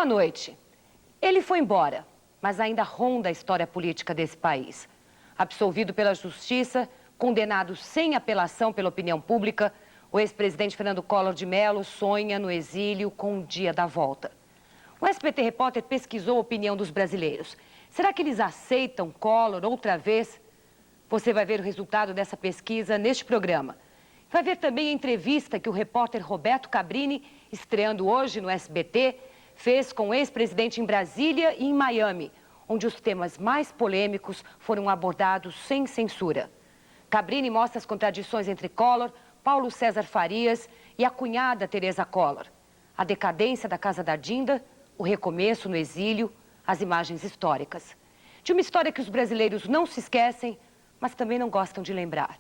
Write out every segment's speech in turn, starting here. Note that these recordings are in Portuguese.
Boa noite. Ele foi embora, mas ainda ronda a história política desse país. Absolvido pela justiça, condenado sem apelação pela opinião pública, o ex-presidente Fernando Collor de Mello sonha no exílio com o dia da volta. O SBT Repórter pesquisou a opinião dos brasileiros. Será que eles aceitam Collor outra vez? Você vai ver o resultado dessa pesquisa neste programa. Vai ver também a entrevista que o repórter Roberto Cabrini, estreando hoje no SBT, fez com o ex-presidente em Brasília e em Miami, onde os temas mais polêmicos foram abordados sem censura. Cabrini mostra as contradições entre Collor, Paulo César Farias e a cunhada Tereza Collor. A decadência da Casa da Dinda, o recomeço no exílio, as imagens históricas. De uma história que os brasileiros não se esquecem, mas também não gostam de lembrar.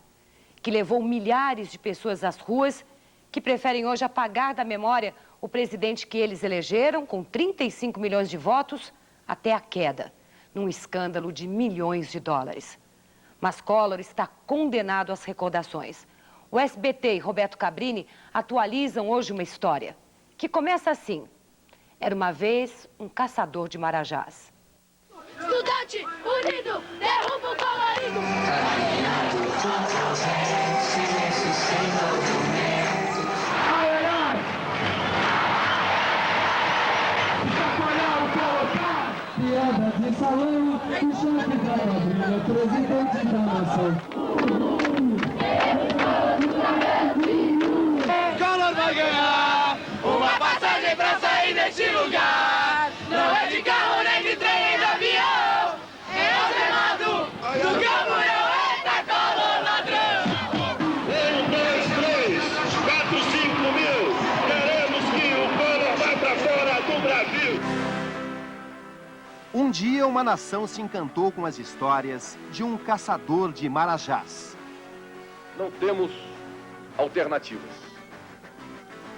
Que levou milhares de pessoas às ruas, que preferem hoje apagar da memória o presidente que eles elegeram, com 35 milhões de votos, até a queda, num escândalo de milhões de dólares. Mas Collor está condenado às recordações. O SBT e Roberto Cabrini atualizam hoje uma história, que começa assim. Era uma vez um caçador de marajás. Estudante unido, derruba o colorido! Piadas de salão, o chefe da quadrilha, presidente da nação. Collor vai ganhar uma passagem pra sair deste lugar. Não é de carro, nem de trem, nem de avião. É o Senado do Camburão, eita Collor ladrão. 1, 2, 3, 4, 5 mil. Queremos que o Collor vá pra fora do Brasil. Um dia, uma nação se encantou com as histórias de um caçador de marajás. Não temos alternativas.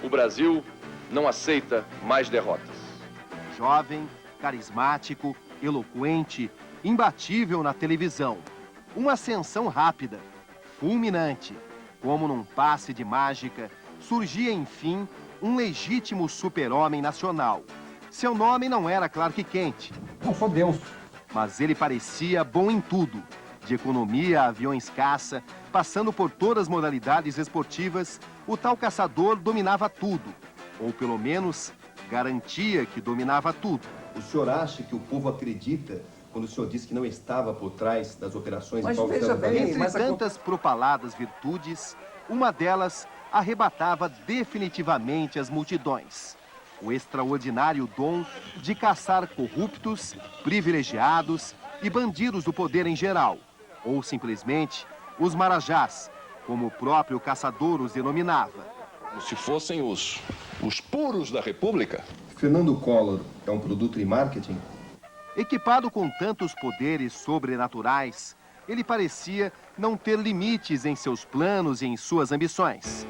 O Brasil não aceita mais derrotas. Jovem, carismático, eloquente, imbatível na televisão. Uma ascensão rápida, fulminante. Como num passe de mágica, surgia, enfim, um legítimo super-homem nacional. Seu nome não era Clark Kent. Não sou Deus. Mas ele parecia bom em tudo. De economia a aviões caça, passando por todas as modalidades esportivas, o tal caçador dominava tudo. Ou pelo menos, garantia que dominava tudo. O senhor acha que o povo acredita quando o senhor diz que não estava por trás das operações Mas de Paulo veja César bem, Farias? Entre tantas propaladas virtudes, uma delas arrebatava definitivamente as multidões. O extraordinário dom de caçar corruptos, privilegiados e bandidos do poder em geral. Ou simplesmente os marajás, como o próprio caçador os denominava. Como se fossem os puros da República. Fernando Collor é um produto de marketing? Equipado com tantos poderes sobrenaturais, ele parecia não ter limites em seus planos e em suas ambições.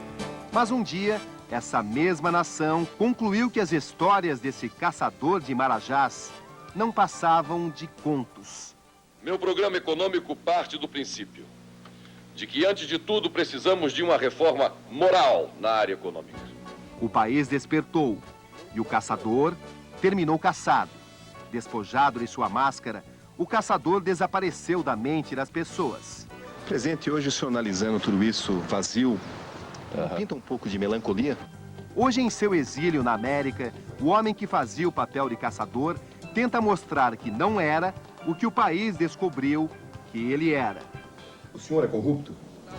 Mas um dia, essa mesma nação concluiu que as histórias desse caçador de marajás não passavam de contos. Meu programa econômico parte do princípio de que, antes de tudo, precisamos de uma reforma moral na área econômica. O país despertou e o caçador terminou caçado. Despojado de sua máscara, o caçador desapareceu da mente das pessoas. Presente hoje, o senhor analisando tudo isso vazio, pinta um pouco de melancolia? Hoje, em seu exílio na América, o homem que fazia o papel de caçador tenta mostrar que não era o que o país descobriu que ele era. O senhor é corrupto?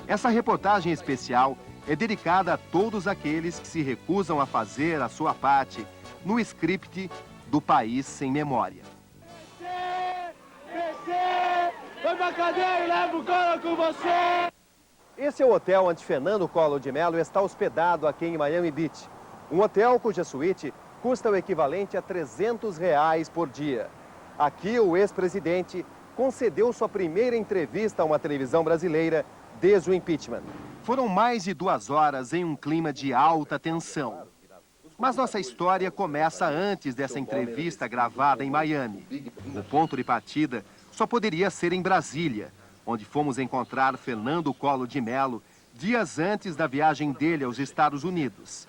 Essa reportagem especial é dedicada a todos aqueles que se recusam a fazer a sua parte no script do País Sem Memória. Vai pra cadeia e leva o Collor com você! Esse é o hotel onde Fernando Collor de Mello está hospedado aqui em Miami Beach. Um hotel cuja suíte custa o equivalente a R$300 por dia. Aqui, o ex-presidente concedeu sua primeira entrevista a uma televisão brasileira desde o impeachment. Foram mais de 2 horas em um clima de alta tensão. Mas nossa história começa antes dessa entrevista gravada em Miami. O ponto de partida só poderia ser em Brasília, onde fomos encontrar Fernando Collor de Mello dias antes da viagem dele aos Estados Unidos.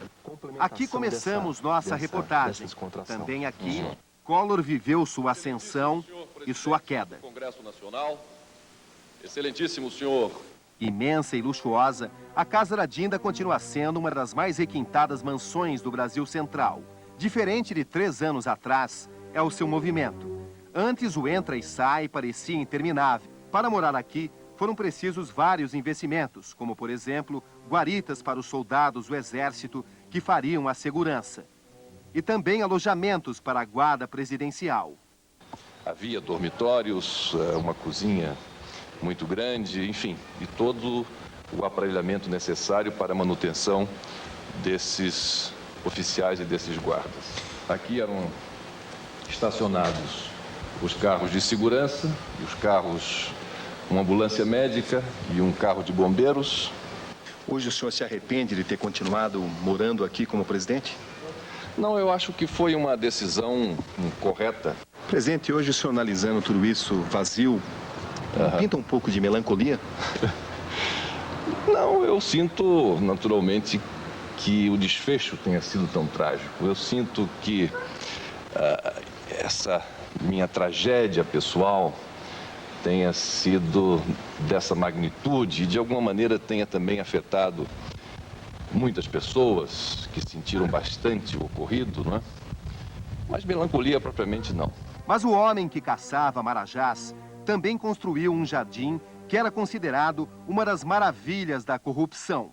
Aqui começamos nossa reportagem. Também aqui, Collor viveu sua ascensão e sua queda. Congresso Nacional, excelentíssimo senhor. Imensa e luxuosa, a Casa da Dinda continua sendo uma das mais requintadas mansões do Brasil Central. Diferente de 3 anos atrás, é o seu movimento. Antes, o entra e sai parecia interminável. Para morar aqui, foram precisos vários investimentos, como, por exemplo, guaritas para os soldados do Exército que fariam a segurança. E também alojamentos para a guarda presidencial. Havia dormitórios, uma cozinha muito grande, enfim, e todo o aparelhamento necessário para a manutenção desses oficiais e desses guardas. Aqui eram estacionados os carros de segurança e os carros, uma ambulância médica e um carro de bombeiros. Hoje o senhor se arrepende de ter continuado morando aqui como presidente? Não, eu acho que foi uma decisão correta. Presidente, hoje o senhor analisando tudo isso vazio, pinta um pouco de melancolia? Não, eu sinto naturalmente que o desfecho tenha sido tão trágico. Eu sinto que essa minha tragédia pessoal tenha sido dessa magnitude e de alguma maneira tenha também afetado muitas pessoas que sentiram bastante o ocorrido, não é? Mas melancolia propriamente não. Mas o homem que caçava marajás também construiu um jardim que era considerado uma das maravilhas da corrupção.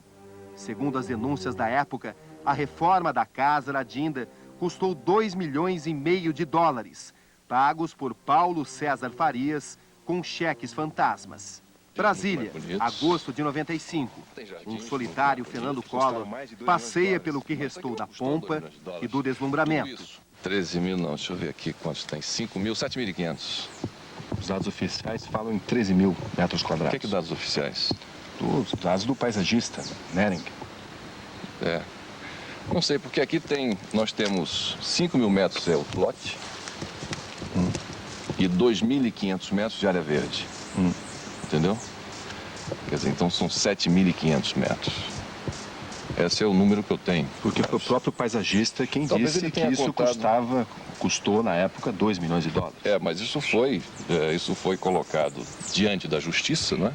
Segundo as denúncias da época, a reforma da Casa da Dinda custou 2,5 milhões de dólares, pagos por Paulo César Farias com cheques fantasmas. Brasília, agosto de 95. Um solitário Fernando Collor passeia pelo que restou da pompa e do deslumbramento. 13 mil não, deixa eu ver aqui quantos tem. 5 mil, 7.500. Os dados oficiais falam em 13 mil metros quadrados. O que é dados oficiais? Os dados do paisagista, Nering. Não sei, porque aqui nós temos 5 mil metros é o lote e 2.500 metros de área verde. Entendeu? Quer dizer, então são 7.500 metros. Esse é o número que eu tenho. Porque foi o próprio paisagista quem Talvez disse ele que tenha isso contado. custou na época 2 milhões de dólares. Mas isso foi colocado diante da justiça, não é?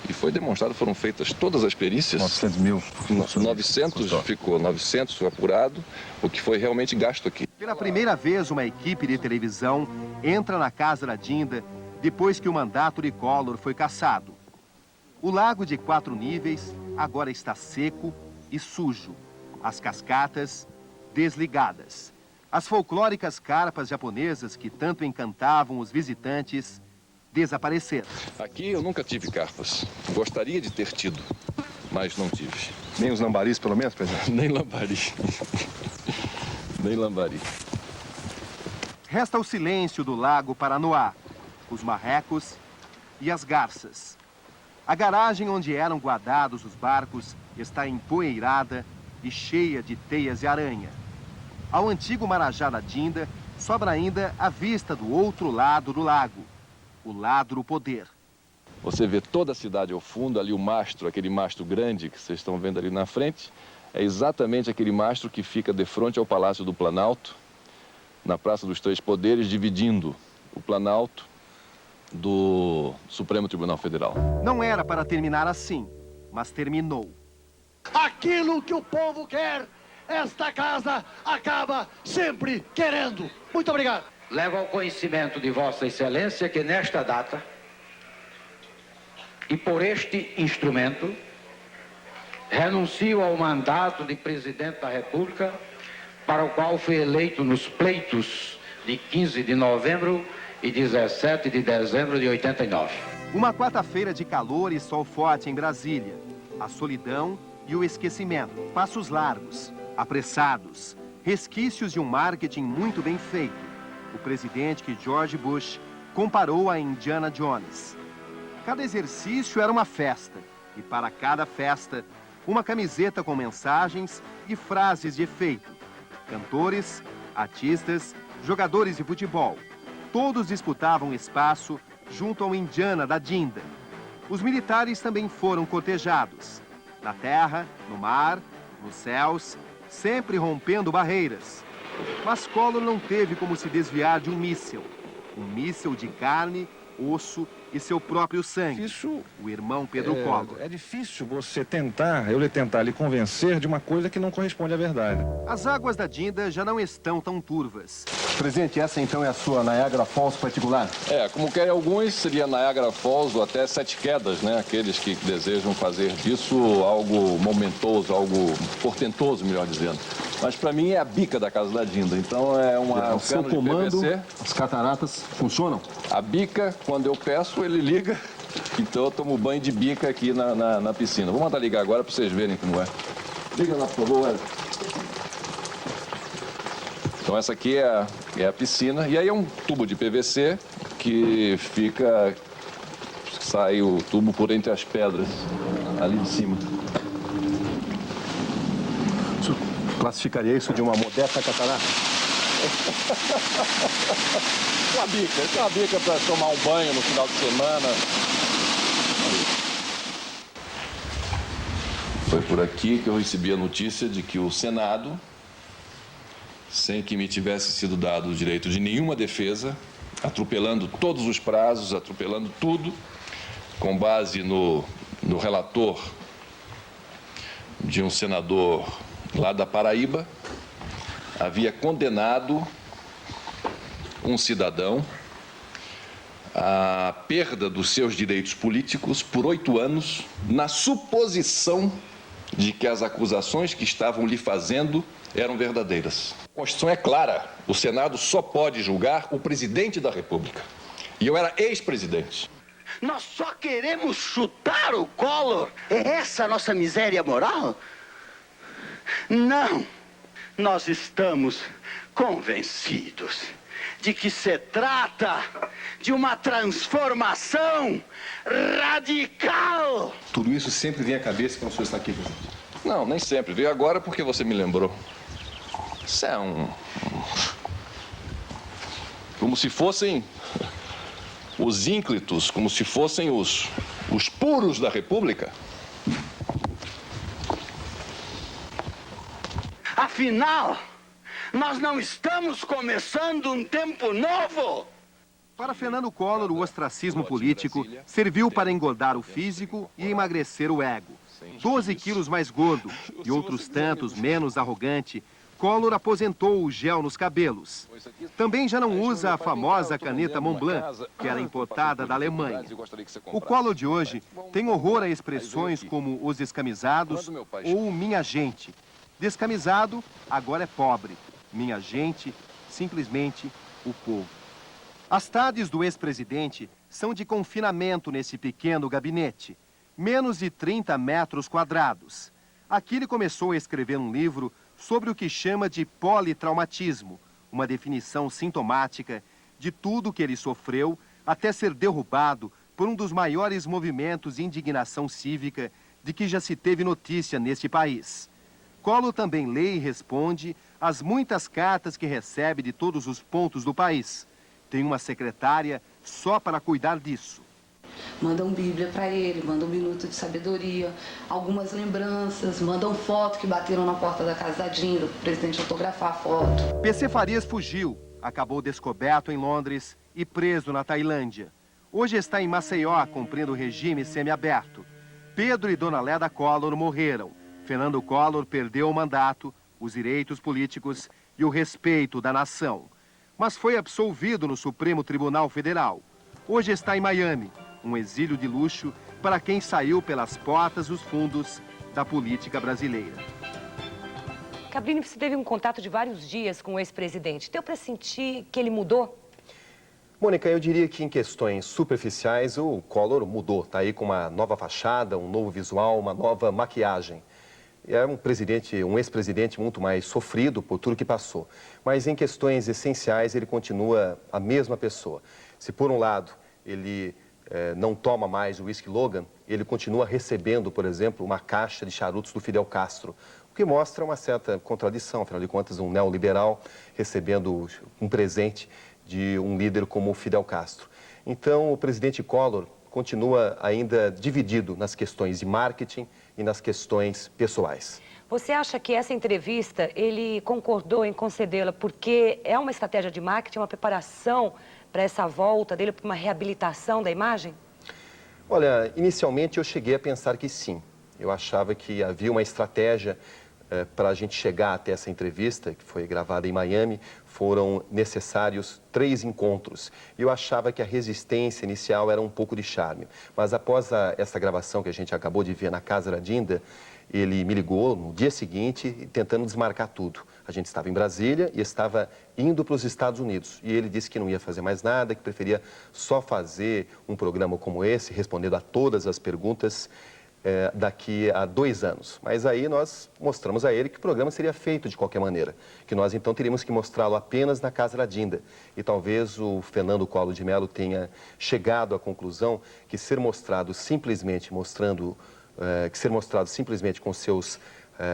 E foi demonstrado, foram feitas todas as perícias. 900 mil. 900 ficou, 900 foi apurado, o que foi realmente gasto aqui. Pela primeira vez, uma equipe de televisão entra na Casa da Dinda depois que o mandato de Collor foi cassado. O lago de 4 níveis agora está seco e sujo. As cascatas desligadas. As folclóricas carpas japonesas que tanto encantavam os visitantes desapareceram. Aqui eu nunca tive carpas. Gostaria de ter tido, mas não tive. Nem os lambaris, pelo menos, presidente? Nem lambari. Nem lambari. Resta o silêncio do lago Paranoá, os marrecos e as garças. A garagem onde eram guardados os barcos está empoeirada e cheia de teias de aranha. Ao antigo Marajá da Dinda, sobra ainda a vista do outro lado do lago, o lado do poder. Você vê toda a cidade ao fundo, ali o mastro, aquele mastro grande que vocês estão vendo ali na frente, é exatamente aquele mastro que fica de frente ao Palácio do Planalto, na Praça dos Três Poderes, dividindo o Planalto do Supremo Tribunal Federal. Não era para terminar assim, mas terminou. Aquilo que o povo quer, esta casa acaba sempre querendo. Muito obrigado. Levo ao conhecimento de Vossa Excelência que nesta data e por este instrumento renuncio ao mandato de Presidente da República, para o qual fui eleito nos pleitos de 15 de novembro e 17 de dezembro de 89. Uma quarta-feira de calor e sol forte em Brasília. A solidão e o esquecimento. Passos largos, apressados, resquícios de um marketing muito bem feito. O presidente que George Bush comparou a Indiana Jones. Cada exercício era uma festa, e para cada festa, uma camiseta com mensagens e frases de efeito. Cantores, artistas, jogadores de futebol. Todos disputavam espaço junto ao Indiana da Dinda. Os militares também foram cortejados. Na terra, no mar, nos céus sempre rompendo barreiras. Mas Collor não teve como se desviar de um míssil de carne, osso e seu próprio sangue. O irmão Pedro Collor. É difícil você tentar lhe convencer de uma coisa que não corresponde à verdade. As águas da Dinda já não estão tão turvas. Presidente, essa então é a sua Niagara Falls particular? Como querem alguns, seria Niagara Falls ou até Sete Quedas, né? Aqueles que desejam fazer disso algo momentoso, algo portentoso, melhor dizendo. Mas para mim é a bica da Casa da Dinda, então é uma seu comando, as cataratas funcionam? A bica, quando eu peço, ele liga, então eu tomo banho de bica aqui na piscina. Vou mandar ligar agora para vocês verem como é. Liga lá, por favor, Hélio. Então essa aqui é a piscina, e aí é um tubo de PVC que sai o tubo por entre as pedras, ali de cima. Classificaria isso de uma modesta catarata? Uma bica para tomar um banho no final de semana. Foi por aqui que eu recebi a notícia de que o Senado, sem que me tivesse sido dado o direito de nenhuma defesa, atropelando todos os prazos, atropelando tudo, com base no relator de um senador lá da Paraíba, havia condenado um cidadão à perda dos seus direitos políticos por 8 anos, na suposição de que as acusações que estavam lhe fazendo eram verdadeiras. A Constituição é clara, o Senado só pode julgar o presidente da República. E eu era ex-presidente. Nós só queremos chutar o Collor? É essa a nossa miséria moral? Não, nós estamos convencidos de que se trata de uma transformação radical. Tudo isso sempre vem à cabeça quando o senhor está aqui, presidente? Não, nem sempre. Veio agora porque você me lembrou. Isso é como se fossem os ínclitos, como se fossem os puros da República. Afinal, nós não estamos começando um tempo novo. Para Fernando Collor, o ostracismo político serviu para engordar o físico e emagrecer o ego. 12 quilos mais gordo e outros tantos menos arrogante, Collor aposentou o gel nos cabelos. Também já não usa a famosa caneta Montblanc, que era importada da Alemanha. O Collor de hoje tem horror a expressões como os descamisados ou minha gente. Descamisado, agora é pobre. Minha gente, simplesmente o povo. As tardes do ex-presidente são de confinamento nesse pequeno gabinete. Menos de 30 metros quadrados. Aqui ele começou a escrever um livro sobre o que chama de politraumatismo, uma definição sintomática de tudo que ele sofreu até ser derrubado por um dos maiores movimentos de indignação cívica de que já se teve notícia neste país. Collor também lê e responde às muitas cartas que recebe de todos os pontos do país. Tem uma secretária só para cuidar disso. Mandam Bíblia para ele, mandam um minuto de sabedoria, algumas lembranças, mandam foto que bateram na porta da casa da Dinda, o presidente autografar a foto. PC Farias fugiu, acabou descoberto em Londres e preso na Tailândia. Hoje está em Maceió, cumprindo o regime semiaberto. Pedro e Dona Leda Collor morreram. Fernando Collor perdeu o mandato, os direitos políticos e o respeito da nação. Mas foi absolvido no Supremo Tribunal Federal. Hoje está em Miami, um exílio de luxo para quem saiu pelas portas dos fundos da política brasileira. Cabrini, você teve um contato de vários dias com o ex-presidente. Deu para sentir que ele mudou? Mônica, eu diria que em questões superficiais o Collor mudou. Está aí com uma nova fachada, um novo visual, uma nova maquiagem. É um ex-presidente muito mais sofrido por tudo que passou. Mas em questões essenciais ele continua a mesma pessoa. Se por um lado ele não toma mais o whisky Logan, ele continua recebendo, por exemplo, uma caixa de charutos do Fidel Castro, o que mostra uma certa contradição, afinal de contas, um neoliberal recebendo um presente de um líder como o Fidel Castro. Então, o presidente Collor continua ainda dividido nas questões de marketing e nas questões pessoais. Você acha que essa entrevista, ele concordou em concedê-la porque é uma estratégia de marketing, uma preparação para essa volta dele, para uma reabilitação da imagem? Olha, inicialmente eu cheguei a pensar que sim. Eu achava que havia uma estratégia para a gente chegar até essa entrevista, que foi gravada em Miami. Foram necessários 3 encontros. Eu achava que a resistência inicial era um pouco de charme. Mas após essa gravação que a gente acabou de ver na Casa da Dinda, ele me ligou no dia seguinte, tentando desmarcar tudo. A gente estava em Brasília e estava indo para os Estados Unidos. E ele disse que não ia fazer mais nada, que preferia só fazer um programa como esse, respondendo a todas as perguntas daqui a 2 anos. Mas aí nós mostramos a ele que o programa seria feito de qualquer maneira. Que nós então teríamos que mostrá-lo apenas na Casa da Dinda. E talvez o Fernando Collor de Mello tenha chegado à conclusão que ser mostrado simplesmente com seus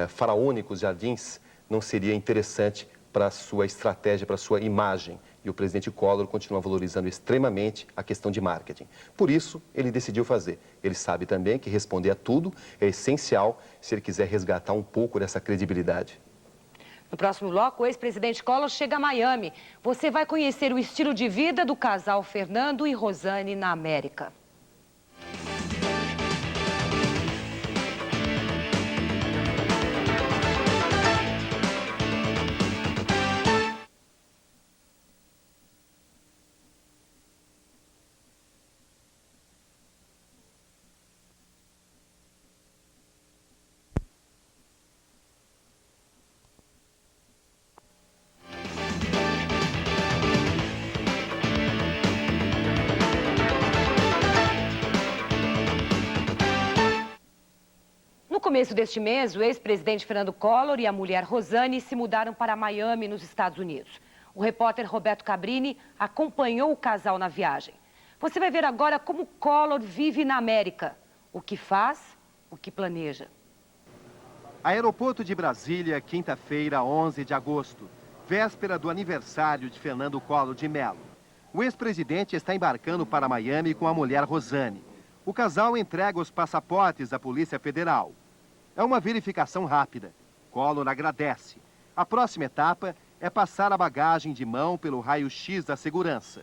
faraônicos jardins não seria interessante para a sua estratégia, para a sua imagem. E o presidente Collor continua valorizando extremamente a questão de marketing. Por isso, ele decidiu fazer. Ele sabe também que responder a tudo é essencial se ele quiser resgatar um pouco dessa credibilidade. No próximo bloco, o ex-presidente Collor chega a Miami. Você vai conhecer o estilo de vida do casal Fernando e Rosane na América. No começo deste mês, o ex-presidente Fernando Collor e a mulher Rosane se mudaram para Miami, nos Estados Unidos. O repórter Roberto Cabrini acompanhou o casal na viagem. Você vai ver agora como Collor vive na América. O que faz, o que planeja. Aeroporto de Brasília, quinta-feira, 11 de agosto. Véspera do aniversário de Fernando Collor de Mello. O ex-presidente está embarcando para Miami com a mulher Rosane. O casal entrega os passaportes à Polícia Federal. É uma verificação rápida. Collor agradece. A próxima etapa é passar a bagagem de mão pelo raio-x da segurança.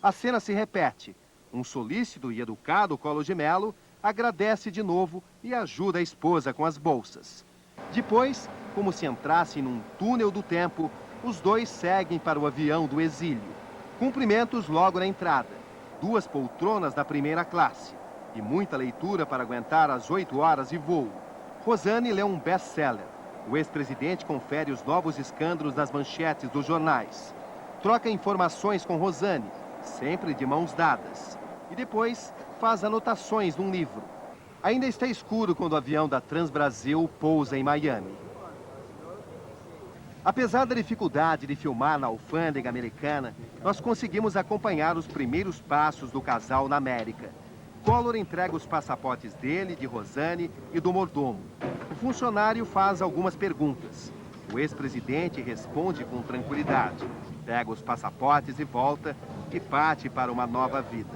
A cena se repete. Um solícito e educado Collor de Mello agradece de novo e ajuda a esposa com as bolsas. Depois, como se entrassem num túnel do tempo, os dois seguem para o avião do exílio. Cumprimentos logo na entrada. 2 poltronas da primeira classe. E muita leitura para aguentar as 8 horas de voo. Rosane lê um best-seller. O ex-presidente confere os novos escândalos nas manchetes dos jornais. Troca informações com Rosane, sempre de mãos dadas. E depois faz anotações num livro. Ainda está escuro quando o avião da Transbrasil pousa em Miami. Apesar da dificuldade de filmar na alfândega americana, nós conseguimos acompanhar os primeiros passos do casal na América. Collor entrega os passaportes dele, de Rosane e do mordomo. O funcionário faz algumas perguntas. O ex-presidente responde com tranquilidade. Pega os passaportes e volta e parte para uma nova vida.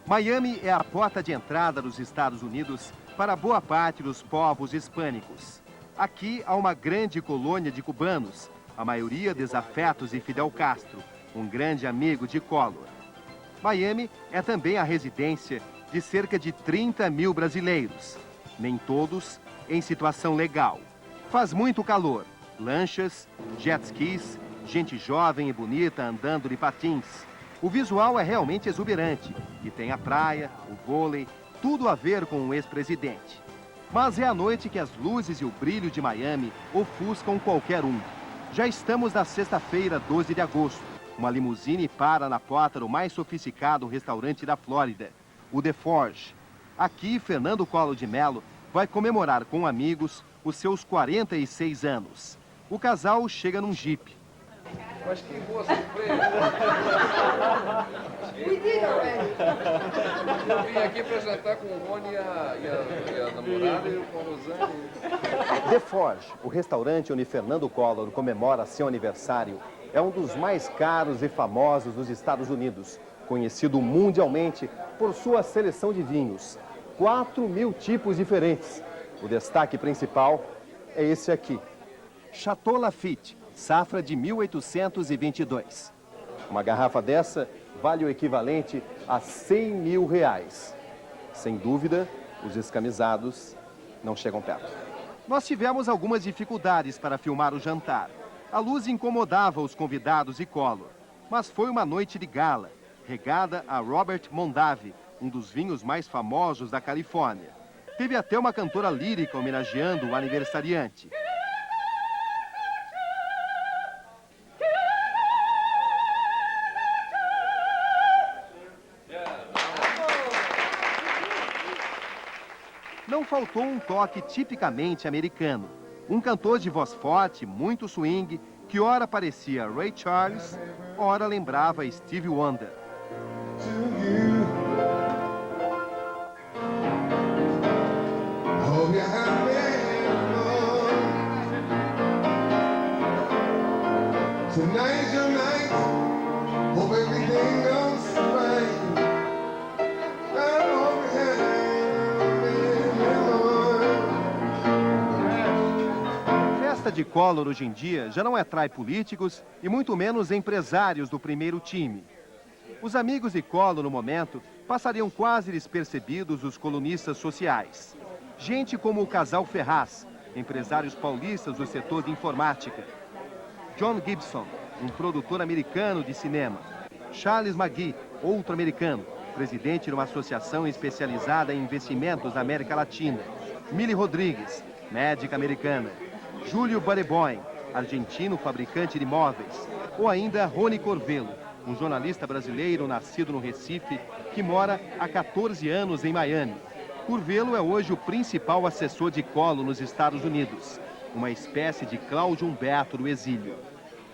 Miami é a porta de entrada dos Estados Unidos para boa parte dos povos hispânicos. Aqui há uma grande colônia de cubanos, a maioria desafetos de Fidel Castro, um grande amigo de Collor. Miami é também a residência de cerca de 30 mil brasileiros, nem todos em situação legal. Faz muito calor, lanchas, jet skis, gente jovem e bonita andando de patins. O visual é realmente exuberante e tem a praia, o vôlei, tudo a ver com o ex-presidente. Mas é à noite que as luzes e o brilho de Miami ofuscam qualquer um. Já estamos na sexta-feira, 12 de agosto. Uma limusine para na porta do mais sofisticado restaurante da Flórida, o The Forge. Aqui, Fernando Collor de Mello vai comemorar com amigos os seus 46 anos. O casal chega num jipe. Mas que boa surpresa! Eu vim aqui para jantar com o Rony e a namorada e com a Rosane. The Forge, o restaurante onde Fernando Collor comemora seu aniversário, é um dos mais caros e famosos dos Estados Unidos, conhecido mundialmente por sua seleção de vinhos. 4.000 tipos diferentes. O destaque principal é esse aqui. Chateau Lafite, safra de 1822. Uma garrafa dessa vale o equivalente a 100 mil reais. Sem dúvida, os escamisados não chegam perto. Nós tivemos algumas dificuldades para filmar o jantar. A luz incomodava os convidados e Collor, mas foi uma noite de gala, regada a Robert Mondavi, um dos vinhos mais famosos da Califórnia. Teve até uma cantora lírica homenageando o aniversariante. Não faltou um toque tipicamente americano. Um cantor de voz forte, muito swing, que ora parecia Ray Charles, ora lembrava Stevie Wonder. De Collor hoje em dia já não atrai políticos e muito menos empresários do primeiro time. Os amigos de Collor no momento passariam quase despercebidos os colunistas sociais. Gente como o casal Ferraz, empresários paulistas do setor de informática. John Gibson, um produtor americano de cinema. Charles McGee, outro americano, presidente de uma associação especializada em investimentos na América Latina. Milly Rodrigues, médica americana. Júlio Bareboim, argentino fabricante de móveis. Ou ainda Rony Corvelo, um jornalista brasileiro nascido no Recife, que mora há 14 anos em Miami. Corvelo é hoje o principal assessor de Collor nos Estados Unidos, uma espécie de Cláudio Humberto do exílio.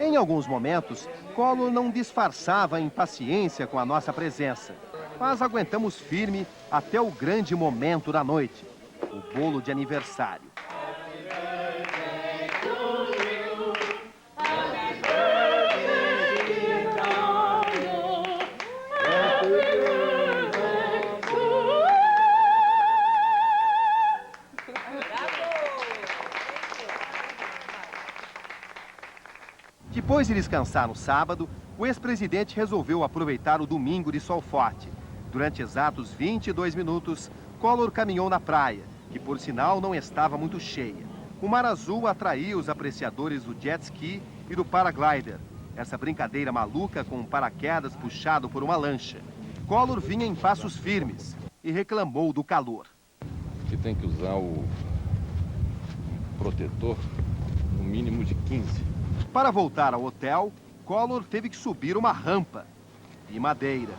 Em alguns momentos, Collor não disfarçava a impaciência com a nossa presença, mas aguentamos firme até o grande momento da noite, o bolo de aniversário. Depois de descansar no sábado, o ex-presidente resolveu aproveitar o domingo de sol forte. Durante exatos 22 minutos, Collor caminhou na praia, que por sinal não estava muito cheia. O mar azul atraía os apreciadores do jet ski e do paraglider, essa brincadeira maluca com um paraquedas puxado por uma lancha. Collor vinha em passos firmes e reclamou do calor. Que tem que usar o protetor no mínimo de 15. Para voltar ao hotel, Collor teve que subir uma rampa de madeira.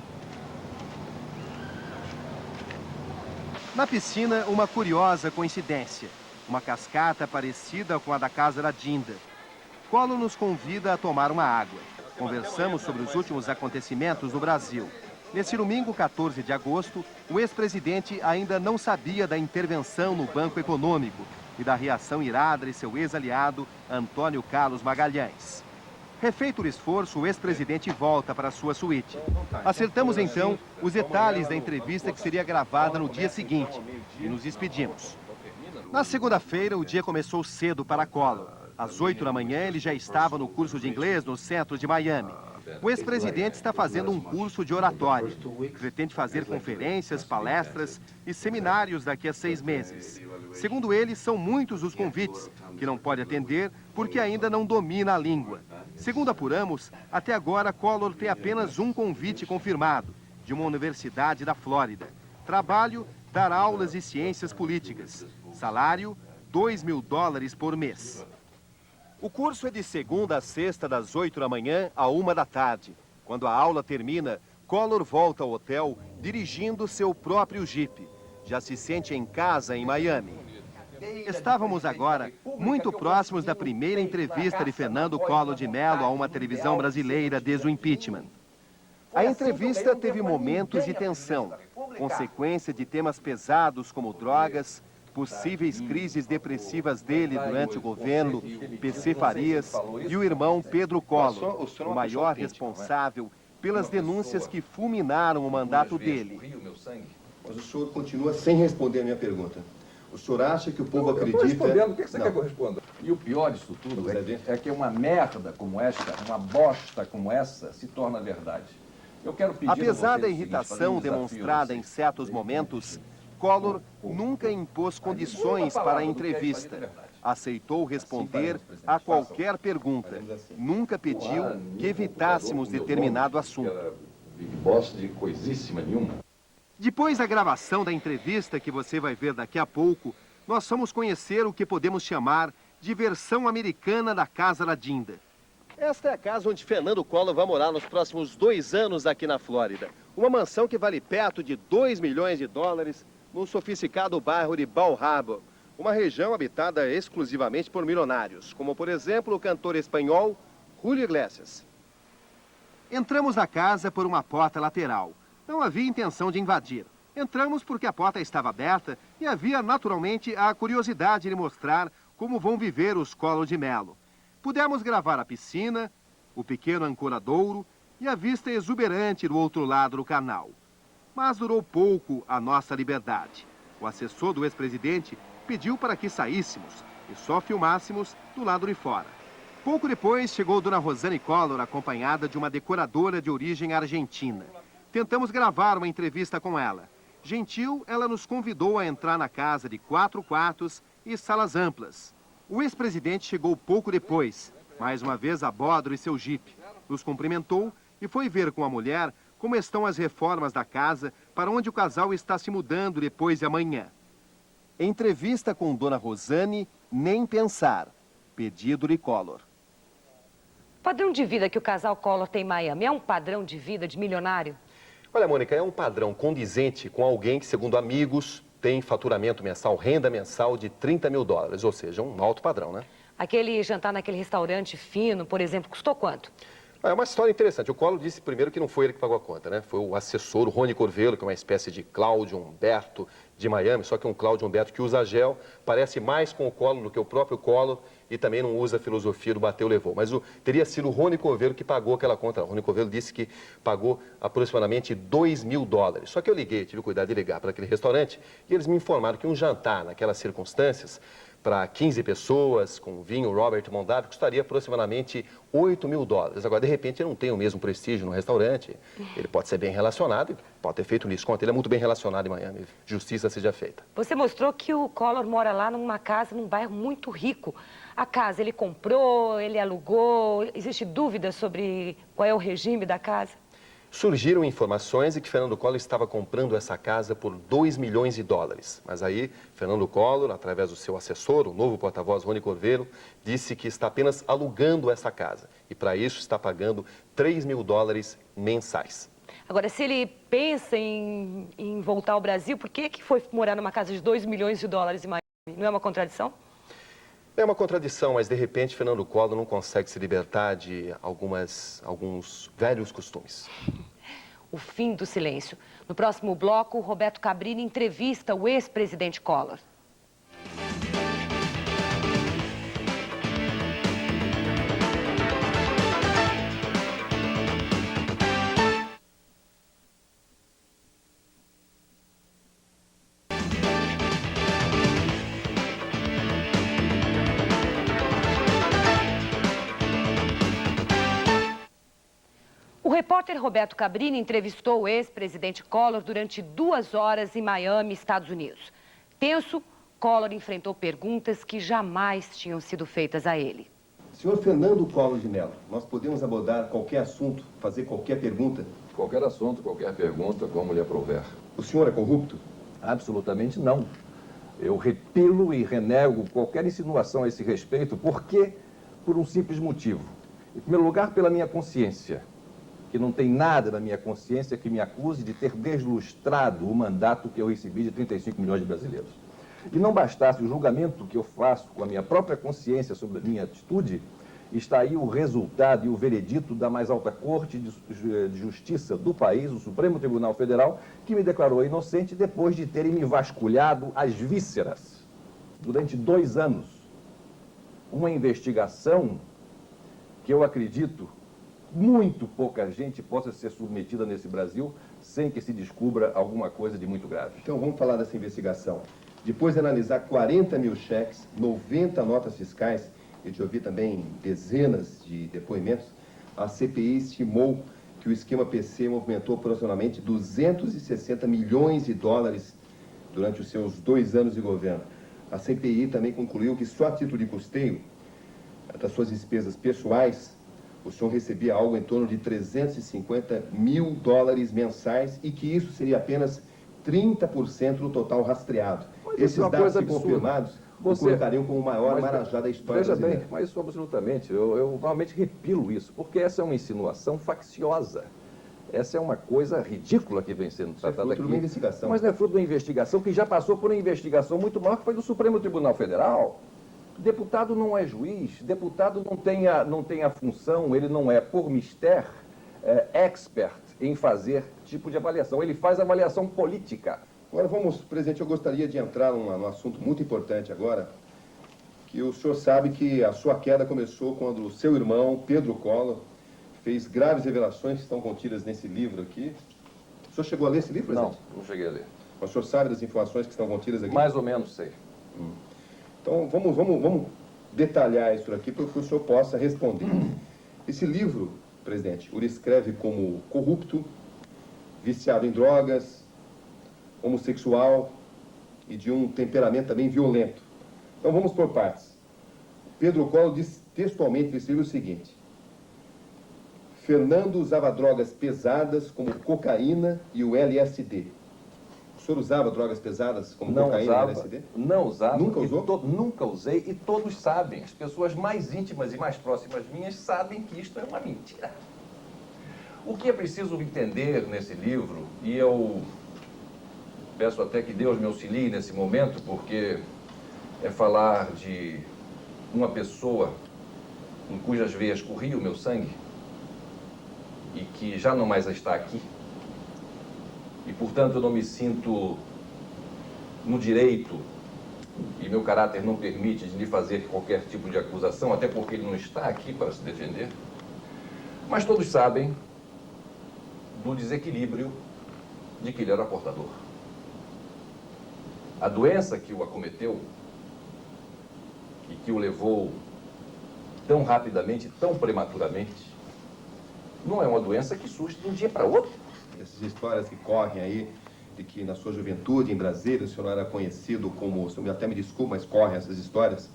Na piscina, uma curiosa coincidência. Uma cascata parecida com a da casa da Dinda. Collor nos convida a tomar uma água. Conversamos sobre os últimos acontecimentos no Brasil. Nesse domingo, 14 de agosto, o ex-presidente ainda não sabia da intervenção no Banco Econômico e da reação irada de seu ex-aliado, Antônio Carlos Magalhães. Refeito o esforço, o ex-presidente volta para sua suíte. Acertamos, então, os detalhes da entrevista que seria gravada no dia seguinte e nos despedimos. Na segunda-feira, o dia começou cedo para Collor. Às 8 da manhã, ele já estava no curso de inglês no centro de Miami. O ex-presidente está fazendo um curso de oratória. Pretende fazer conferências, palestras e seminários daqui a 6 meses. Segundo ele, são muitos os convites, que não pode atender porque ainda não domina a língua. Segundo apuramos, até agora Collor tem apenas um convite confirmado, de uma universidade da Flórida. Trabalho, dar aulas de ciências políticas. Salário, $2.000 por mês. O curso é de segunda a sexta, das 8 da manhã à 1 da tarde. Quando a aula termina, Collor volta ao hotel dirigindo seu próprio Jeep. Já se sente em casa em Miami. Estávamos agora muito próximos da primeira entrevista de Fernando Collor de Mello a uma televisão brasileira desde o impeachment. A entrevista teve momentos de tensão, consequência de temas pesados como drogas, possíveis crises depressivas dele durante o governo, PC Farias e o irmão Pedro Collor, o maior responsável pelas denúncias que fulminaram o mandato dele. Mas o senhor continua sem responder a minha pergunta. O senhor acha que o povo acredita... Eu estou respondendo, o que você quer que eu responda? E o pior disso tudo é que uma merda como esta, uma bosta como essa, se torna verdade. Eu quero pedir Apesar da irritação demonstrada em certos momentos, Collor nunca impôs condições para a entrevista. Aceitou responder a qualquer pergunta. Nunca pediu que evitássemos determinado assunto. Big Boss de coisíssima nenhuma. Depois da gravação da entrevista, que você vai ver daqui a pouco, nós vamos conhecer o que podemos chamar de versão americana da Casa da Dinda. Esta é a casa onde Fernando Collor vai morar nos próximos 2 anos aqui na Flórida. Uma mansão que vale perto de 2 milhões de dólares no sofisticado bairro de Bal Harbour, uma região habitada exclusivamente por milionários, como por exemplo o cantor espanhol Julio Iglesias. Entramos na casa por uma porta lateral. Não havia intenção de invadir. Entramos porque a porta estava aberta e havia naturalmente a curiosidade de mostrar como vão viver os Collor de Mello. Pudemos gravar a piscina, o pequeno ancoradouro e a vista exuberante do outro lado do canal. Mas durou pouco a nossa liberdade. O assessor do ex-presidente pediu para que saíssemos e só filmássemos do lado de fora. Pouco depois chegou Dona Rosane Collor, acompanhada de uma decoradora de origem argentina. Tentamos gravar uma entrevista com ela. Gentil, ela nos convidou a entrar na casa de 4 quartos e salas amplas. O ex-presidente chegou pouco depois, mais uma vez a bordo de seu jipe. Nos cumprimentou e foi ver com a mulher como estão as reformas da casa para onde o casal está se mudando depois de amanhã. Entrevista com Dona Rosane, nem pensar. Pedido de Collor. O padrão de vida que o casal Collor tem em Miami é um padrão de vida de milionário? Olha, Mônica, é um padrão condizente com alguém que, segundo amigos, tem faturamento mensal, renda mensal de 30 mil dólares, ou seja, um alto padrão, né? Aquele jantar naquele restaurante fino, por exemplo, custou quanto? É uma história interessante. O Collor disse primeiro que não foi ele que pagou a conta, né? Foi o assessor, o Rony Corvelo, que é uma espécie de Cláudio Humberto de Miami, só que um Cláudio Humberto que usa gel, parece mais com o Collor do que o próprio Collor e também não usa a filosofia do bateu, levou. Mas teria sido o Rony Corvelo que pagou aquela conta. O Rony Corvelo disse que pagou aproximadamente 2 mil dólares. Só que eu liguei, tive cuidado de ligar para aquele restaurante e eles me informaram que um jantar naquelas circunstâncias para 15 pessoas, com vinho Robert Mondavi, custaria aproximadamente 8 mil dólares. Agora, de repente, ele não tem o mesmo prestígio no restaurante. Ele pode ser bem relacionado, pode ter feito um desconto. Ele é muito bem relacionado em Miami. Justiça seja feita. Você mostrou que o Collor mora lá numa casa, num bairro muito rico. A casa ele comprou, ele alugou. Existe dúvida sobre qual é o regime da casa? Surgiram informações de que Fernando Collor estava comprando essa casa por 2 milhões de dólares. Mas aí, Fernando Collor, através do seu assessor, o novo porta-voz Rony Corvelo, disse que está apenas alugando essa casa. E para isso está pagando 3 mil dólares mensais. Agora, se ele pensa em voltar ao Brasil, por que foi morar numa casa de 2 milhões de dólares em Miami? Não é uma contradição? É uma contradição, mas de repente Fernando Collor não consegue se libertar de alguns velhos costumes. O fim do silêncio. No próximo bloco, Roberto Cabrini entrevista o ex-presidente Collor. O repórter Roberto Cabrini entrevistou o ex-presidente Collor durante 2 horas em Miami, Estados Unidos. Tenso, Collor enfrentou perguntas que jamais tinham sido feitas a ele. Senhor Fernando Collor de Mello, nós podemos abordar qualquer assunto, fazer qualquer pergunta? Qualquer assunto, qualquer pergunta, como lhe aprouver. O senhor é corrupto? Absolutamente não. Eu repelo e renego qualquer insinuação a esse respeito, porque por um simples motivo. Em primeiro lugar, pela minha consciência, que não tem nada na minha consciência que me acuse de ter deslustrado o mandato que eu recebi de 35 milhões de brasileiros. E não bastasse o julgamento que eu faço com a minha própria consciência sobre a minha atitude, Está aí o resultado e o veredito da mais alta corte de justiça do país, o Supremo Tribunal Federal, que me declarou inocente depois de terem me vasculhado as vísceras durante 2 anos. Uma investigação que eu acredito muito pouca gente possa ser submetida nesse Brasil sem que se descubra alguma coisa de muito grave. Então vamos falar dessa investigação. Depois de analisar 40 mil cheques, 90 notas fiscais e de ouvir também dezenas de depoimentos, a CPI estimou que o esquema PC movimentou aproximadamente 260 milhões de dólares durante os seus 2 anos de governo. A CPI também concluiu que só a título de custeio das suas despesas pessoais, o senhor recebia algo em torno de 350 mil dólares mensais e que isso seria apenas 30% do total rastreado. Esses dados, se confirmados, o colocariam como o maior marajá da história brasileira. Veja bem, mas isso absolutamente, eu normalmente repilo isso, porque essa é uma insinuação facciosa. Essa é uma coisa ridícula que vem sendo tratada aqui. É fruto de uma investigação. Mas não é fruto de uma investigação que já passou por uma investigação muito maior, que foi do Supremo Tribunal Federal. Deputado não é juiz, deputado não tem a função, ele não é, por mister, expert em fazer tipo de avaliação. Ele faz avaliação política. Agora vamos, presidente, eu gostaria de entrar num assunto muito importante agora, que o senhor sabe que a sua queda começou quando o seu irmão, Pedro Collor, fez graves revelações que estão contidas nesse livro aqui. O senhor chegou a ler esse livro, presidente? Não cheguei a ler. Mas o senhor sabe das informações que estão contidas aqui? Mais ou menos sei. Então vamos detalhar isso aqui para que o senhor possa responder. Esse livro, presidente, o descreve como corrupto, viciado em drogas, homossexual e de um temperamento também violento. Então vamos por partes. Pedro Collor diz textualmente nesse livro o seguinte: Fernando usava drogas pesadas como cocaína e o LSD. O senhor usava drogas pesadas como cocaína e LSD? Não usava. Nunca usou? Nunca usei e todos sabem. As pessoas mais íntimas e mais próximas minhas sabem que isto é uma mentira. O que é preciso entender nesse livro, e eu peço até que Deus me auxilie nesse momento, porque é falar de uma pessoa em cujas veias corria o meu sangue e que já não mais está aqui. E, portanto, eu não me sinto no direito, e meu caráter não permite de lhe fazer qualquer tipo de acusação, até porque ele não está aqui para se defender. Mas todos sabem do desequilíbrio de que ele era portador. A doença que o acometeu e que o levou tão rapidamente, tão prematuramente, não é uma doença que surge de um dia para outro. Essas histórias que correm aí, de que na sua juventude em Brasília o senhor era conhecido como, até me desculpe, mas correm essas histórias,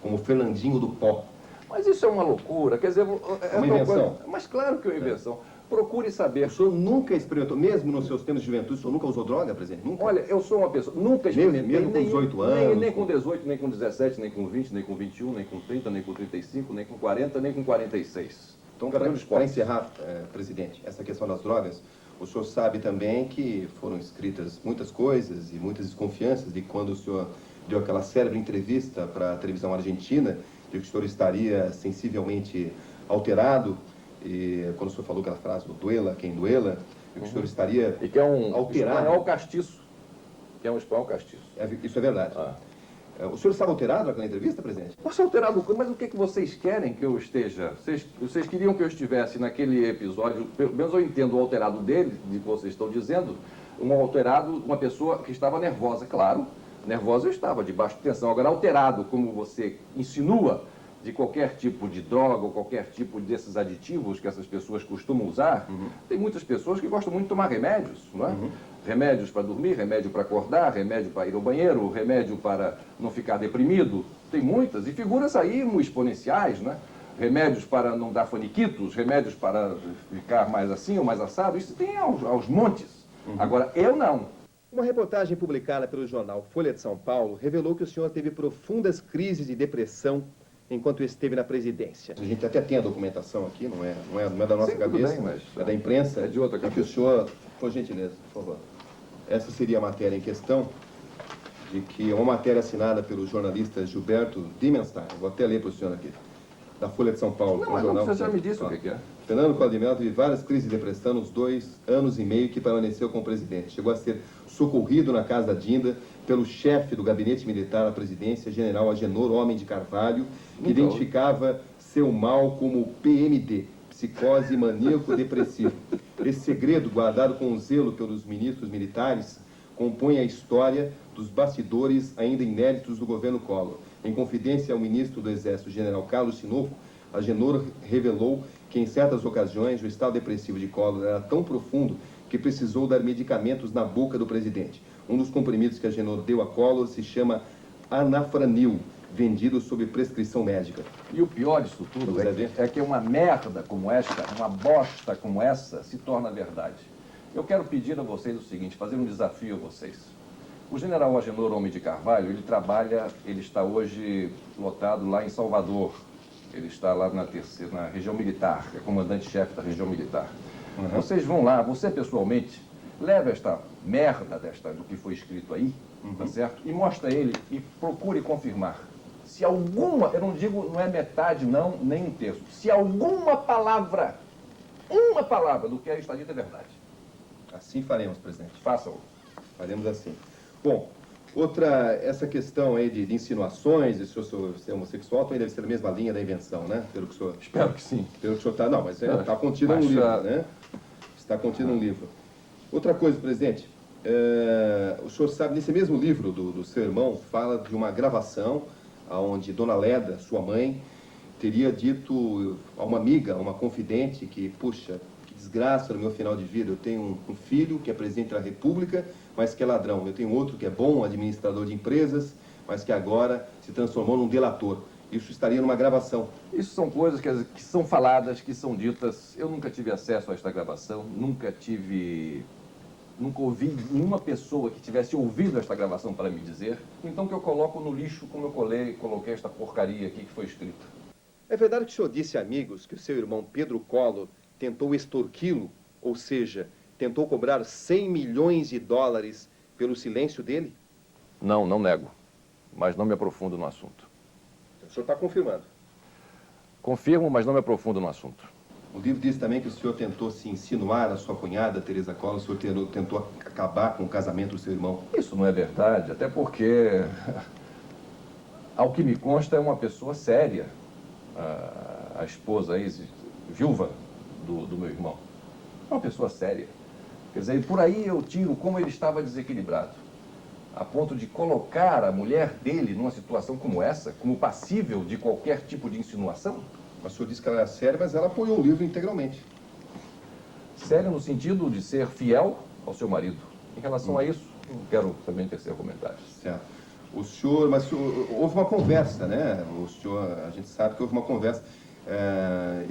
como Fernandinho do Pó. Mas isso é uma loucura, quer dizer... É uma invenção? Mas claro que é uma invenção. Procure saber. O senhor nunca experimentou, mesmo nos seus tempos de juventude, o senhor nunca usou droga, presidente? Nunca? Olha, eu sou uma pessoa... Nunca experimentei. Mesmo com 18 anos? Nem com 18, nem com 17, nem com 20, nem com 21, nem com 30, nem com 35, nem com 40, nem com 46. Então, para encerrar, presidente, essa questão das drogas, o senhor sabe também que foram escritas muitas coisas e muitas desconfianças de quando o senhor deu aquela célebre entrevista para a televisão argentina, de que o senhor estaria sensivelmente alterado, e quando o senhor falou aquela frase, duela quem duela, de que o senhor estaria e que é um alterado. Espanhol castiço. Que é um espanhol castiço. Isso é verdade. O senhor estava alterado naquela entrevista, presidente? Posso alterado, mas o que vocês querem que eu esteja? Vocês queriam que eu estivesse naquele episódio, pelo menos eu entendo o alterado dele, de que vocês estão dizendo, uma pessoa que estava nervosa, claro, nervosa eu estava, debaixo de tensão. Agora, alterado, como você insinua, de qualquer tipo de droga ou qualquer tipo desses aditivos que essas pessoas costumam usar, tem muitas pessoas que gostam muito de tomar remédios, não é? Remédios para dormir, remédio para acordar, remédio para ir ao banheiro, remédio para não ficar deprimido. Tem muitas, e figuras aí exponenciais, né? Remédios para não dar faniquitos, remédios para ficar mais assim ou mais assado, isso tem aos montes. Agora, eu não. Uma reportagem publicada pelo jornal Folha de São Paulo revelou que o senhor teve profundas crises de depressão enquanto esteve na presidência. A gente até tem a documentação aqui, não é da nossa cabeça, bem, mas é da imprensa. É de outra cabeça. Que o senhor, por gentileza, por favor. Essa seria a matéria em questão, de que é uma matéria assinada pelo jornalista Gilberto Dimenstein. Vou até ler para o senhor aqui. da Folha de São Paulo. Não, mas você já me disse o que é. Fernando Collor de Mello teve várias crises de depressão nos 2 anos e meio que permaneceu com o presidente. Chegou a ser socorrido na casa da Dinda pelo chefe do gabinete militar da presidência, general Agenor Homem de Carvalho, que identificava seu mal como PMD, psicose maníaco-depressivo. Esse segredo, guardado com zelo pelos ministros militares, compõe a história dos bastidores ainda inéditos do governo Collor. Em confidência ao ministro do Exército, general Carlos Tinoco, Agenor revelou que em certas ocasiões o estado depressivo de Collor era tão profundo que precisou dar medicamentos na boca do presidente. Um dos comprimidos que Agenor deu a Collor se chama Anafranil, vendido sob prescrição médica. E o pior disso tudo é que uma merda como esta, uma bosta como essa, se torna verdade. Eu quero pedir a vocês o seguinte, fazer um desafio a vocês. O general Agenor Homem de Carvalho, ele está hoje lotado lá em Salvador. Ele está lá na região militar, é comandante-chefe da região militar. Vocês vão lá, você pessoalmente, leva esta merda do que foi escrito aí, tá certo? E mostra ele e procure confirmar. Se alguma, eu não digo, não é metade não, nem um terço, se alguma palavra do que aí está dito é verdade. Assim faremos, presidente. Façam. Faremos assim. Bom, essa questão aí de insinuações, de se eu sou homossexual, também deve ser a mesma linha da invenção, né? Pelo que o senhor... Espero que sim. Pelo que o senhor está... Não, mas está contido no livro, né? Está contido no livro. Outra coisa, presidente, o senhor sabe, nesse mesmo livro do seu irmão, fala de uma gravação onde Dona Leda, sua mãe, teria dito a uma amiga, a uma confidente, que, puxa, que desgraça no meu final de vida, eu tenho um filho que é presidente da República, mas que é ladrão. Eu tenho outro que é bom administrador de empresas, mas que agora se transformou num delator. Isso estaria numa gravação. Isso são coisas que são faladas, que são ditas. Eu nunca tive acesso a esta gravação, nunca ouvi nenhuma pessoa que tivesse ouvido esta gravação para me dizer. Então que eu coloco no lixo como eu coloquei esta porcaria aqui que foi escrita. É verdade que o senhor disse a amigos que o seu irmão Pedro Collor tentou extorquí-lo, ou seja, tentou cobrar 100 milhões de dólares pelo silêncio dele? Não nego, mas não me aprofundo no assunto. O senhor está confirmando? Confirmo, mas não me aprofundo no assunto. O livro diz também que o senhor tentou se insinuar a sua cunhada, Teresa Collor, o senhor tentou acabar com o casamento do seu irmão. Isso não é verdade, até porque, ao que me consta, é uma pessoa séria. A esposa, a ex-viúva do meu irmão. É uma pessoa séria. Quer dizer, por aí eu tiro como ele estava desequilibrado, a ponto de colocar a mulher dele numa situação como essa, como passível de qualquer tipo de insinuação. Mas o senhor disse que ela era séria, mas ela apoiou o livro integralmente. Séria no sentido de ser fiel ao seu marido. Em relação a isso, não quero também tecer comentários. Certo. Mas houve uma conversa, né? A gente sabe que houve uma conversa.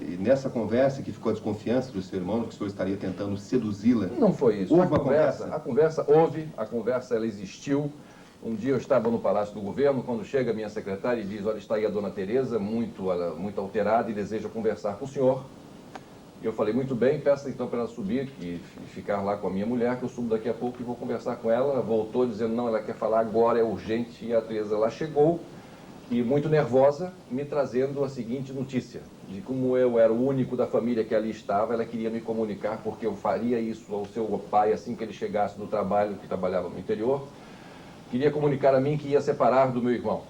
E nessa conversa que ficou a desconfiança do seu irmão, que o senhor estaria tentando seduzi-la. Não foi isso. Houve uma conversa? A conversa houve, a conversa ela existiu. Um dia eu estava no Palácio do Governo, quando chega a minha secretária e diz, olha, está aí a dona Teresa, muito alterada e deseja conversar com o senhor. E eu falei, muito bem, peça então para ela subir e ficar lá com a minha mulher, que eu subo daqui a pouco e vou conversar com ela. Ela voltou dizendo, não, ela quer falar agora, é urgente. E a Teresa lá chegou e muito nervosa, me trazendo a seguinte notícia, de como eu era o único da família que ali estava, ela queria me comunicar porque eu faria isso ao seu pai assim que ele chegasse do trabalho, que trabalhava no interior. Queria comunicar a mim que ia separar do meu irmão.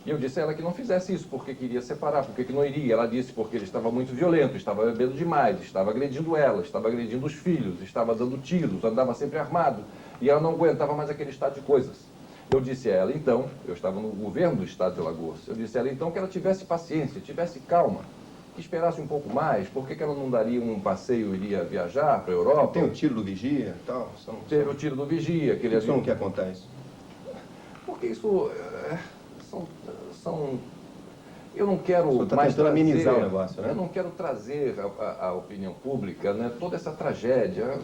E eu disse a ela que não fizesse isso, porque queria separar, porque que não iria. Ela disse porque ele estava muito violento, estava bebendo demais, estava agredindo ela, estava agredindo os filhos, estava dando tiros, andava sempre armado. E ela não aguentava mais aquele estado de coisas. Eu disse a ela, então, eu estava no governo do estado de Alagoas, eu disse a ela, então, que ela tivesse paciência, tivesse calma, que esperasse um pouco mais, por que ela não daria um passeio, iria viajar para a Europa? Tem o tiro do vigia e tal? Teve o tiro do vigia. Que ele o senhor não quer contar isso? Porque isso eu não quero mais tentando amenizar o negócio, né? Eu não quero trazer à opinião pública, né, toda essa tragédia.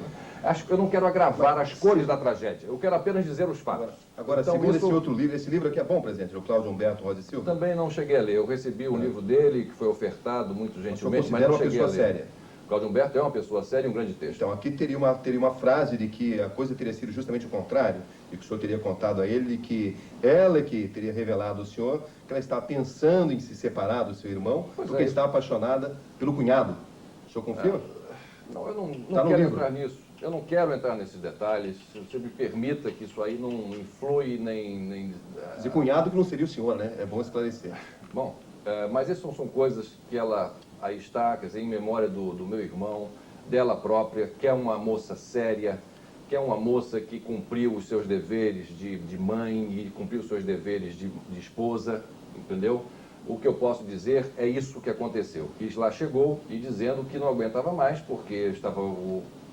Eu não quero agravar as cores da tragédia. Eu quero apenas dizer os fatos. Agora, então, segundo esse outro livro, esse livro aqui é bom, presidente, o Cláudio Humberto Rosa e Silva? Também não cheguei a ler. Eu recebi um livro dele, que foi ofertado muito gentilmente, mas não cheguei a ler. Séria. Cláudio Humberto é uma pessoa séria e um grande texto. Então, aqui teria uma frase de que a coisa teria sido justamente o contrário, e que o senhor teria contado a ele que ela que teria revelado ao senhor que ela estava pensando em se separar do seu irmão, porque está apaixonada pelo cunhado. O senhor confirma? Não, eu não quero entrar nisso. Eu não quero entrar nesses detalhes. Se você me permita que isso aí não influi nem... Dizer cunhado que não seria o senhor, né? É bom esclarecer. Bom, mas essas são coisas que ela aí está, quer dizer, em memória do meu irmão, dela própria, que é uma moça séria, que é uma moça que cumpriu os seus deveres de mãe e cumpriu os seus deveres de esposa, entendeu? O que eu posso dizer é isso que aconteceu. Que lá chegou e dizendo que não aguentava mais, porque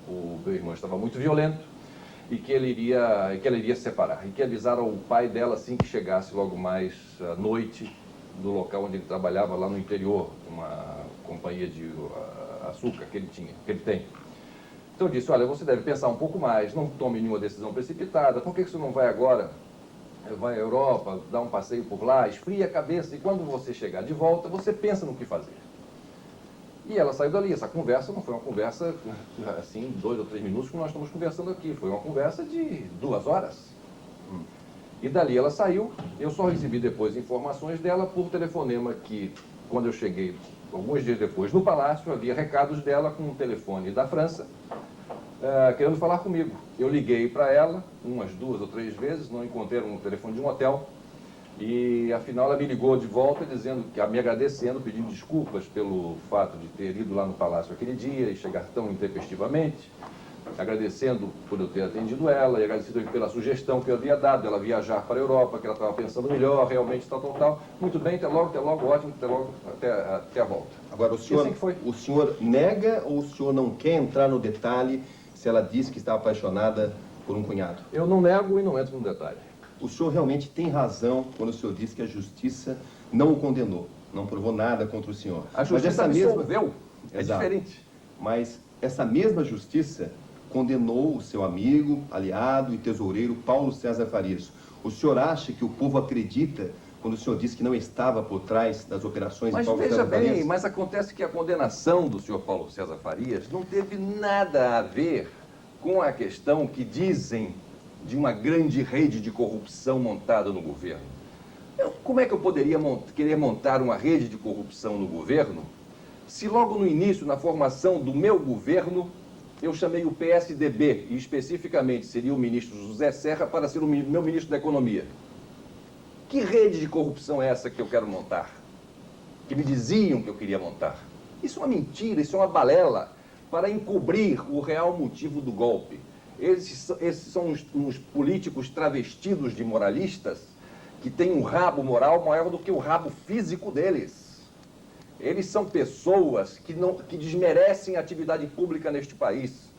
o meu irmão estava muito violento e que ela iria se separar. E que avisaram o pai dela assim que chegasse logo mais à noite do local onde ele trabalhava, lá no interior, uma companhia de açúcar que ele tem. Então eu disse, olha, você deve pensar um pouco mais, não tome nenhuma decisão precipitada, por que você não vai agora? Vai à Europa, dá um passeio por lá, esfria a cabeça e quando você chegar de volta, você pensa no que fazer. E ela saiu dali. Essa conversa não foi uma conversa, assim, 2 ou 3 minutos que nós estamos conversando aqui. Foi uma conversa de 2 horas. E dali ela saiu. Eu só recebi depois informações dela por telefonema que, quando eu cheguei, alguns dias depois, no palácio, havia recados dela com um telefone da França, querendo falar comigo. Eu liguei para ela umas 2 ou 3 vezes, não encontrei no telefone de um hotel. E, afinal, ela me ligou de volta, dizendo que, me agradecendo, pedindo desculpas pelo fato de ter ido lá no palácio aquele dia e chegar tão intempestivamente, agradecendo por eu ter atendido ela e agradecendo pela sugestão que eu havia dado, ela viajar para a Europa, que ela estava pensando melhor, realmente, tal. Muito bem, até logo, ótimo, até logo, até a volta. Agora, o senhor nega ou o senhor não quer entrar no detalhe se ela disse que está apaixonada por um cunhado? Eu não nego e não entro no detalhe. O senhor realmente tem razão quando o senhor diz que a justiça não o condenou, não provou nada contra o senhor. A justiça absolveu, é diferente. Mas essa mesma justiça condenou o seu amigo, aliado e tesoureiro Paulo César Farias. O senhor acha que o povo acredita quando o senhor diz que não estava por trás das operações de Paulo César Farias? Mas veja bem, mas acontece que a condenação do senhor Paulo César Farias não teve nada a ver com a questão que dizem de uma grande rede de corrupção montada no governo. Como é que eu poderia querer montar uma rede de corrupção no governo se logo no início, na formação do meu governo, eu chamei o PSDB, e especificamente seria o ministro José Serra, para ser o meu ministro da Economia? Que rede de corrupção é essa que eu quero montar? Que me diziam que eu queria montar? Isso é uma mentira, isso é uma balela para encobrir o real motivo do golpe. Esses são uns políticos travestidos de moralistas que têm um rabo moral maior do que o rabo físico deles. Eles são pessoas que desmerecem a atividade pública neste país.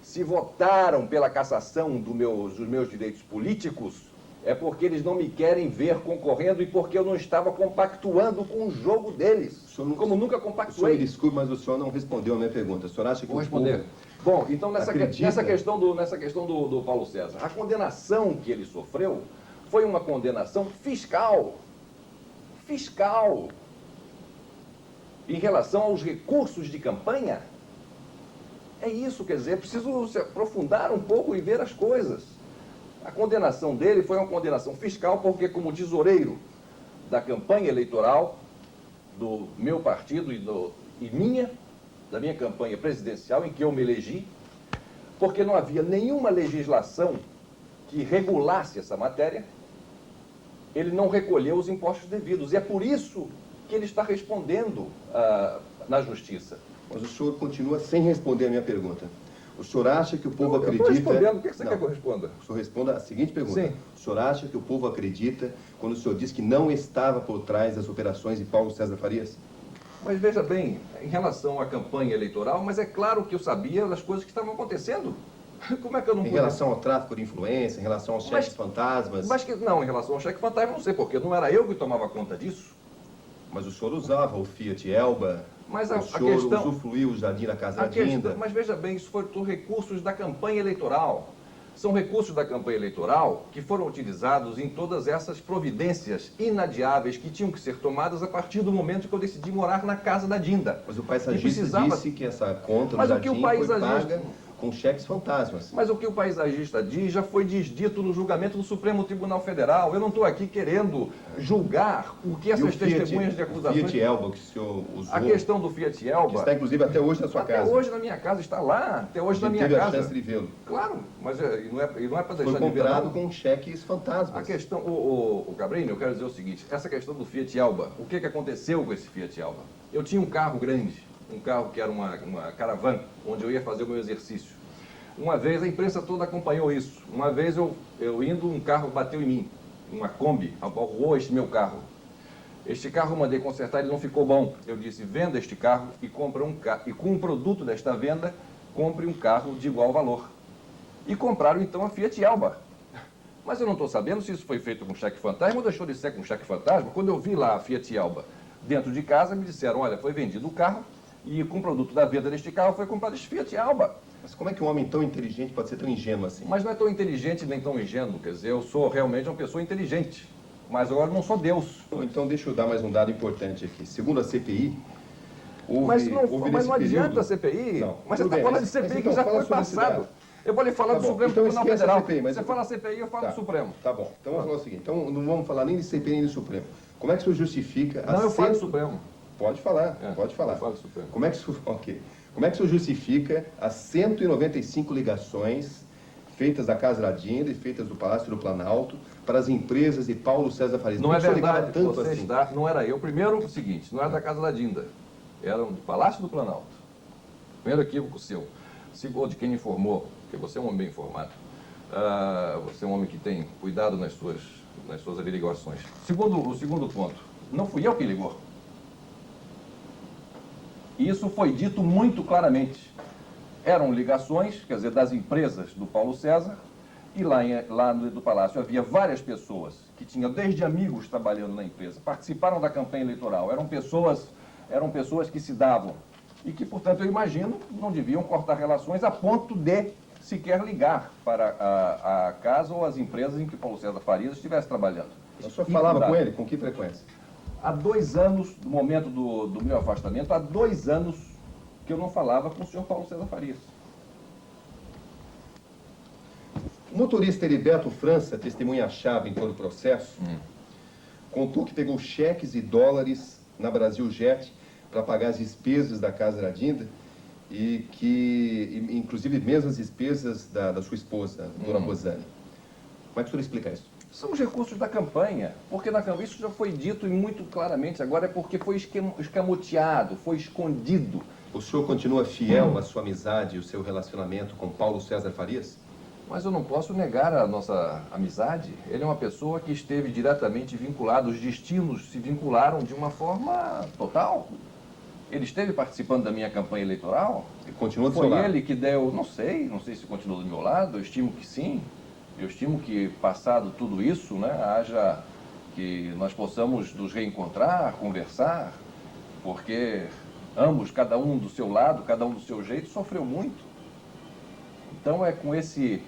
Se votaram pela cassação dos meus direitos políticos, é porque eles não me querem ver concorrendo e porque eu não estava compactuando com o jogo deles, como nunca compactuei. O senhor me desculpe, mas o senhor não respondeu a minha pergunta. O senhor acha que Vou responder. Bom, então nessa questão do Paulo César, a condenação que ele sofreu foi uma condenação fiscal. Fiscal. Em relação aos recursos de campanha. É isso, quer dizer, é preciso se aprofundar um pouco e ver as coisas. A condenação dele foi uma condenação fiscal porque, como tesoureiro da campanha eleitoral do meu partido da minha campanha presidencial, em que eu me elegi, porque não havia nenhuma legislação que regulasse essa matéria, ele não recolheu os impostos devidos. E é por isso que ele está respondendo na justiça. Mas o senhor continua sem responder a minha pergunta. O senhor acha que o povo acredita... Eu estou respondendo, o que você quer que eu responda? O senhor responda a seguinte pergunta. Sim. O senhor acha que o povo acredita quando o senhor diz que não estava por trás das operações de Paulo César Farias? Mas veja bem, em relação à campanha eleitoral, mas é claro que eu sabia das coisas que estavam acontecendo. Como é que eu não Em relação ao tráfico de influência, em relação aos cheques fantasmas? Não, em relação ao cheque fantasma, não sei, porque não era eu que tomava conta disso. Mas o senhor usava o Fiat Elba, mas o senhor usufruiu o Jardim da Casa Linda. Mas veja bem, isso foi por recursos da campanha eleitoral. São recursos da campanha eleitoral que foram utilizados em todas essas providências inadiáveis que tinham que ser tomadas a partir do momento que eu decidi morar na casa da Dinda. Mas o paisagista disse que essa conta do jardim foi paga com cheques fantasmas. Mas o que o paisagista diz já foi desdito no julgamento do Supremo Tribunal Federal. Eu não estou aqui querendo julgar o que essas testemunhas de acusações... Fiat Elba que o senhor usou... A questão do Fiat Elba... Que está, inclusive, até hoje na sua casa. Até hoje na minha casa, está lá. Até hoje na minha casa. Teve a chance de vê-lo. Claro, mas não é para deixar de ver. Foi comprado com cheques fantasmas. A questão... O Cabrini, eu quero dizer o seguinte. Essa questão do Fiat Elba, o que aconteceu com esse Fiat Elba? Eu tinha um carro grande, um carro que era uma caravana, onde eu ia fazer o meu exercício. Uma vez a imprensa toda acompanhou isso. Uma vez eu indo, um carro bateu em mim, uma Kombi, abalroou este meu carro. Este carro eu mandei consertar, ele não ficou bom. Eu disse, venda este carro e compra um carro. E com o produto desta venda, compre um carro de igual valor. E compraram então a Fiat Elba. Mas eu não estou sabendo se isso foi feito com cheque fantasma ou deixou de ser com cheque fantasma. Quando eu vi lá a Fiat Elba dentro de casa, me disseram, olha, foi vendido o carro e com o produto da venda deste carro foi comprado este Fiat Elba. Mas como é que um homem tão inteligente pode ser tão ingênuo assim? Mas não é tão inteligente nem tão ingênuo, quer dizer, eu sou realmente uma pessoa inteligente, mas agora não sou Deus. Então deixa eu dar mais um dado importante aqui. Segundo a CPI, houve... Mas não adianta a CPI, não, mas você está falando de CPI que já foi passado. Eu vou lhe falar do Supremo Tribunal Federal. Você fala CPI, eu falo do Supremo. Tá bom, então vamos falar o seguinte, então não vamos falar nem de CPI nem do Supremo. Como é que o senhor justifica... Não, eu falo do Supremo. Pode falar, pode falar. Eu falo do Supremo. Como é que o senhor justifica as 195 ligações feitas da Casa da Dinda e feitas do Palácio do Planalto para as empresas de Paulo César Farias? Não é verdade, não era eu. Primeiro, o seguinte, não era da Casa da Dinda, era do Palácio do Planalto. Primeiro equívoco seu. Segundo, de quem informou, porque você é um homem bem informado, você é um homem que tem cuidado nas suas averiguações. O segundo ponto, não fui eu que ligou. E isso foi dito muito claramente. Eram ligações, quer dizer, das empresas do Paulo César, e lá no Palácio havia várias pessoas que tinham desde amigos trabalhando na empresa, participaram da campanha eleitoral, eram pessoas que se davam e que, portanto, eu imagino, não deviam cortar relações a ponto de sequer ligar para a casa ou as empresas em que Paulo César Farias estivesse trabalhando. O senhor falava com ele? Com que frequência? Há 2 anos, no momento do meu afastamento, há 2 anos que eu não falava com o senhor Paulo César Farias. O motorista Heriberto França, testemunha-chave em todo o processo, contou que pegou cheques e dólares na Brasil Jet para pagar as despesas da Casa da Dinda e que, inclusive, mesmo as despesas da sua esposa, Dona Rosane. Como é que o senhor explica isso? São os recursos da campanha, porque na campanha isso já foi dito e muito claramente, agora é porque foi escamoteado, foi escondido. O senhor continua fiel à sua amizade e o seu relacionamento com Paulo César Farias? Mas eu não posso negar a nossa amizade. Ele é uma pessoa que esteve diretamente vinculado, os destinos se vincularam de uma forma total. Ele esteve participando da minha campanha eleitoral. E continua do seu lado? Foi ele que deu, não sei se continuou do meu lado, eu estimo que sim. Eu estimo que, passado tudo isso, né, haja que nós possamos nos reencontrar, conversar, porque ambos, cada um do seu lado, cada um do seu jeito, sofreu muito. Então é com esse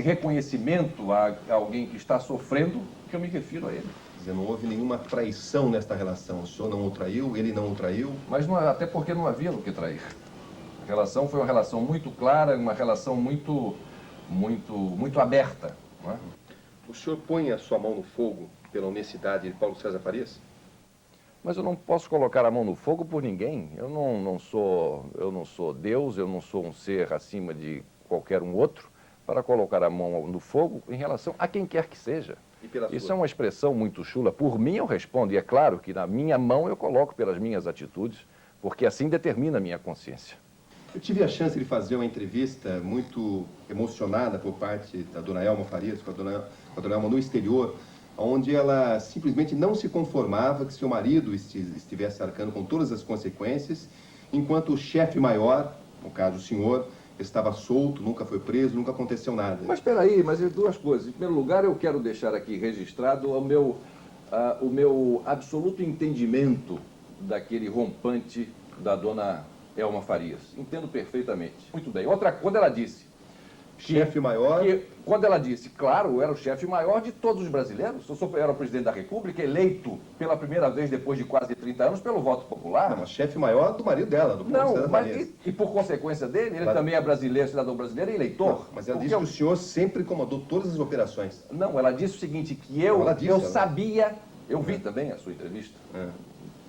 reconhecimento a alguém que está sofrendo que eu me refiro a ele. Quer dizer, não houve nenhuma traição nesta relação. O senhor não o traiu, ele não o traiu? Mas não, até porque não havia no que trair. A relação foi uma relação muito clara, uma relação muito aberta. Não é? O senhor põe a sua mão no fogo pela honestidade de Paulo César Farias? Mas eu não posso colocar a mão no fogo por ninguém. Eu não sou Deus, eu não sou um ser acima de qualquer um outro para colocar a mão no fogo em relação a quem quer que seja. Isso é uma expressão muito chula. Por mim eu respondo, e é claro que na minha mão eu coloco pelas minhas atitudes, porque assim determina a minha consciência. Eu tive a chance de fazer uma entrevista muito emocionada por parte da dona Elma Farias, com a dona Elma no exterior, onde ela simplesmente não se conformava que seu marido estivesse arcando com todas as consequências, enquanto o chefe maior, no caso o senhor, estava solto, nunca foi preso, nunca aconteceu nada. Mas espera aí, mas duas coisas. Em primeiro lugar, eu quero deixar aqui registrado o meu absoluto entendimento daquele rompante da dona Elma Farias. Entendo perfeitamente. Muito bem. Outra, quando ela disse, chefe maior. Quando ela disse, claro, eu era o chefe maior de todos os brasileiros, eu era o presidente da República, eleito pela primeira vez depois de quase 30 anos pelo voto popular. Não, mas chefe maior do marido dela, do Não, mas e por consequência dele, ele também é brasileiro, cidadão brasileiro e eleitor. Não, mas ela disse que o senhor sempre comandou todas as operações. Não, ela disse o seguinte, que eu sabia, eu vi também a sua entrevista,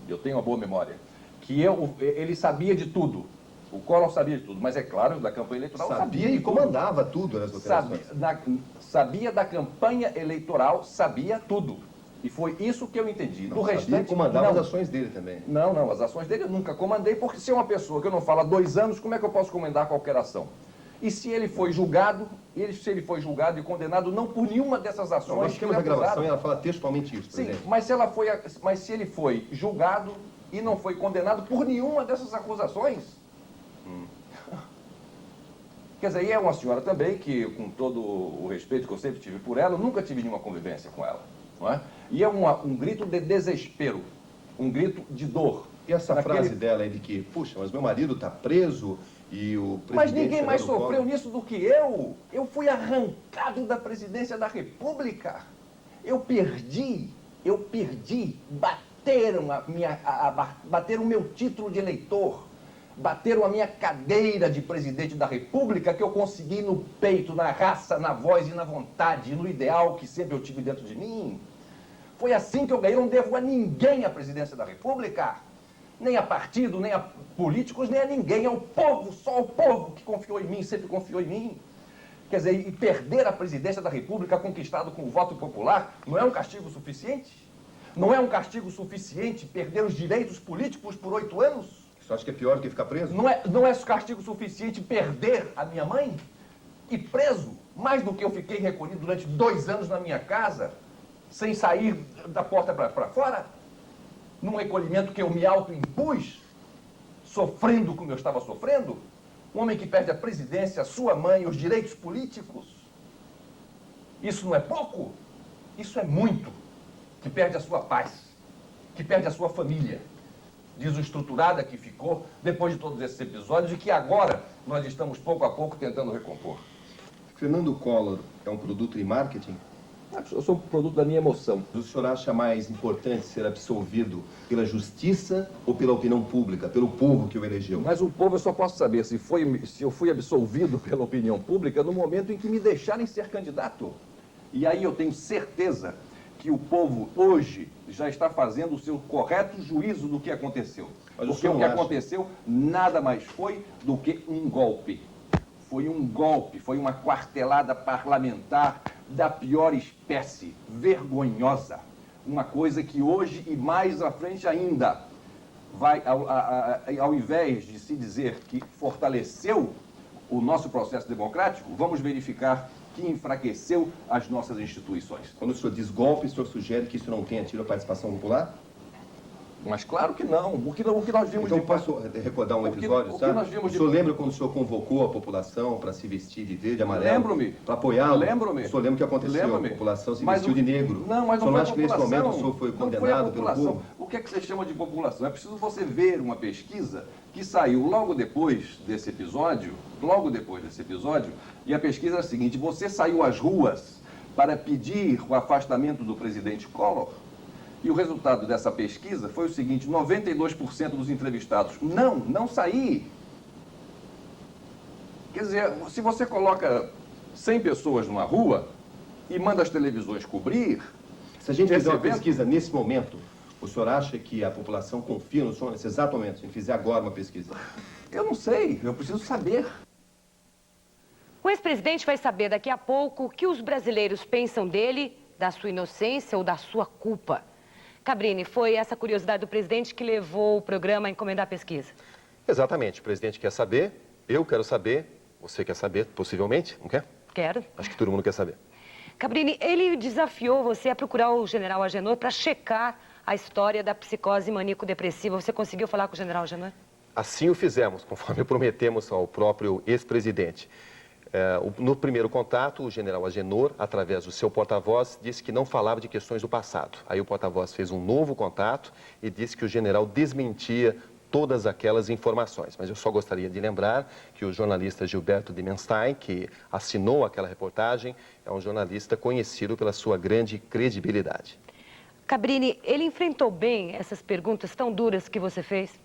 eu tenho uma boa memória, que ele sabia de tudo. O Collor sabia de tudo, mas é claro, da campanha eleitoral sabia e comandava tudo nas operações. Sabia da campanha eleitoral, sabia tudo. E foi isso que eu entendi. Do restante, comandava as ações dele também. Não, as ações dele eu nunca comandei, porque se é uma pessoa que eu não falo há 2 anos, como é que eu posso comandar qualquer ação? E se ele foi julgado, e condenado não por nenhuma dessas ações... Nós temos a gravação e ela fala textualmente isso, Sim, mas se ele foi julgado e não foi condenado por nenhuma dessas acusações... Quer dizer, e é uma senhora também que, com todo o respeito que eu sempre tive por ela, eu nunca tive nenhuma convivência com ela. Não é? E é um grito de desespero, um grito de dor. E essa frase dela aí de que, puxa, mas meu marido está preso e o presidente... Mas ninguém mais sofreu nisso do que eu. Eu fui arrancado da presidência da República. Eu perdi. Bateram o meu título de eleitor. Bateram a minha cadeira de presidente da República, que eu consegui no peito, na raça, na voz e na vontade, no ideal que sempre eu tive dentro de mim. Foi assim que eu ganhei. Eu não devo a ninguém a presidência da República, nem a partido, nem a políticos, nem a ninguém. Ao povo, só ao povo que confiou em mim, sempre confiou em mim. Quer dizer, e perder a presidência da República conquistado com o voto popular não é um castigo suficiente? Não é um castigo suficiente perder os direitos políticos por 8 anos? Você acha que é pior do que ficar preso? Não é castigo suficiente perder a minha mãe? E preso, mais do que eu fiquei recolhido durante 2 anos na minha casa, sem sair da porta para fora, num recolhimento que eu me autoimpus, sofrendo como eu estava sofrendo? Um homem que perde a presidência, a sua mãe, os direitos políticos. Isso não é pouco? Isso é muito. Que perde a sua paz, que perde a sua família. Desestruturada que ficou depois de todos esses episódios e que agora nós estamos pouco a pouco tentando recompor. Fernando Collor é um produto de marketing? Eu sou um produto da minha emoção. O senhor acha mais importante ser absolvido pela justiça ou pela opinião pública, pelo povo que o elegeu? Mas o povo eu só posso saber se eu fui absolvido pela opinião pública no momento em que me deixarem ser candidato. E aí eu tenho certeza que o povo hoje já está fazendo o seu correto juízo do que aconteceu. Porque o que aconteceu nada mais foi do que um golpe. Foi um golpe, foi uma quartelada parlamentar da pior espécie, vergonhosa. Uma coisa que hoje e mais à frente ainda vai, ao invés de se dizer que fortaleceu o nosso processo democrático, vamos verificar que enfraqueceu as nossas instituições. Quando o senhor diz golpe, o senhor sugere que isso não tenha tido a participação popular? Mas claro que não. O que nós vimos então, posso recordar um episódio, sabe? O senhor lembra quando o senhor convocou a população para se vestir de verde e amarelo? Lembro-me. Para apoiá-lo? Lembro-me. O senhor lembra o que aconteceu? A população se vestiu de negro. Não, mas não foi a população. O senhor acha que nesse momento o senhor foi condenado pelo povo? O que é que você chama de população? É preciso você ver uma pesquisa que saiu logo depois desse episódio, e a pesquisa é a seguinte: você saiu às ruas para pedir o afastamento do presidente Collor? E o resultado dessa pesquisa foi o seguinte: 92% dos entrevistados, não saí. Quer dizer, se você coloca 100 pessoas numa rua e manda as televisões cobrir... Se a gente fizer uma pesquisa nesse momento, o senhor acha que a população confia no senhor nesse exato momento? Se a gente fizer agora uma pesquisa? Eu não sei, eu preciso saber. O ex-presidente vai saber daqui a pouco o que os brasileiros pensam dele, da sua inocência ou da sua culpa. Cabrini, foi essa curiosidade do presidente que levou o programa a encomendar a pesquisa? Exatamente. O presidente quer saber, eu quero saber, você quer saber, possivelmente, não quer? Quero. Acho que todo mundo quer saber. Cabrini, ele desafiou você a procurar o general Agenor para checar a história da psicose maníaco-depressiva. Você conseguiu falar com o general Agenor? Assim o fizemos, conforme prometemos ao próprio ex-presidente. No primeiro contato, o general Agenor, através do seu porta-voz, disse que não falava de questões do passado. Aí o porta-voz fez um novo contato e disse que o general desmentia todas aquelas informações. Mas eu só gostaria de lembrar que o jornalista Gilberto Dimenstein, que assinou aquela reportagem, é um jornalista conhecido pela sua grande credibilidade. Cabrini, ele enfrentou bem essas perguntas tão duras que você fez?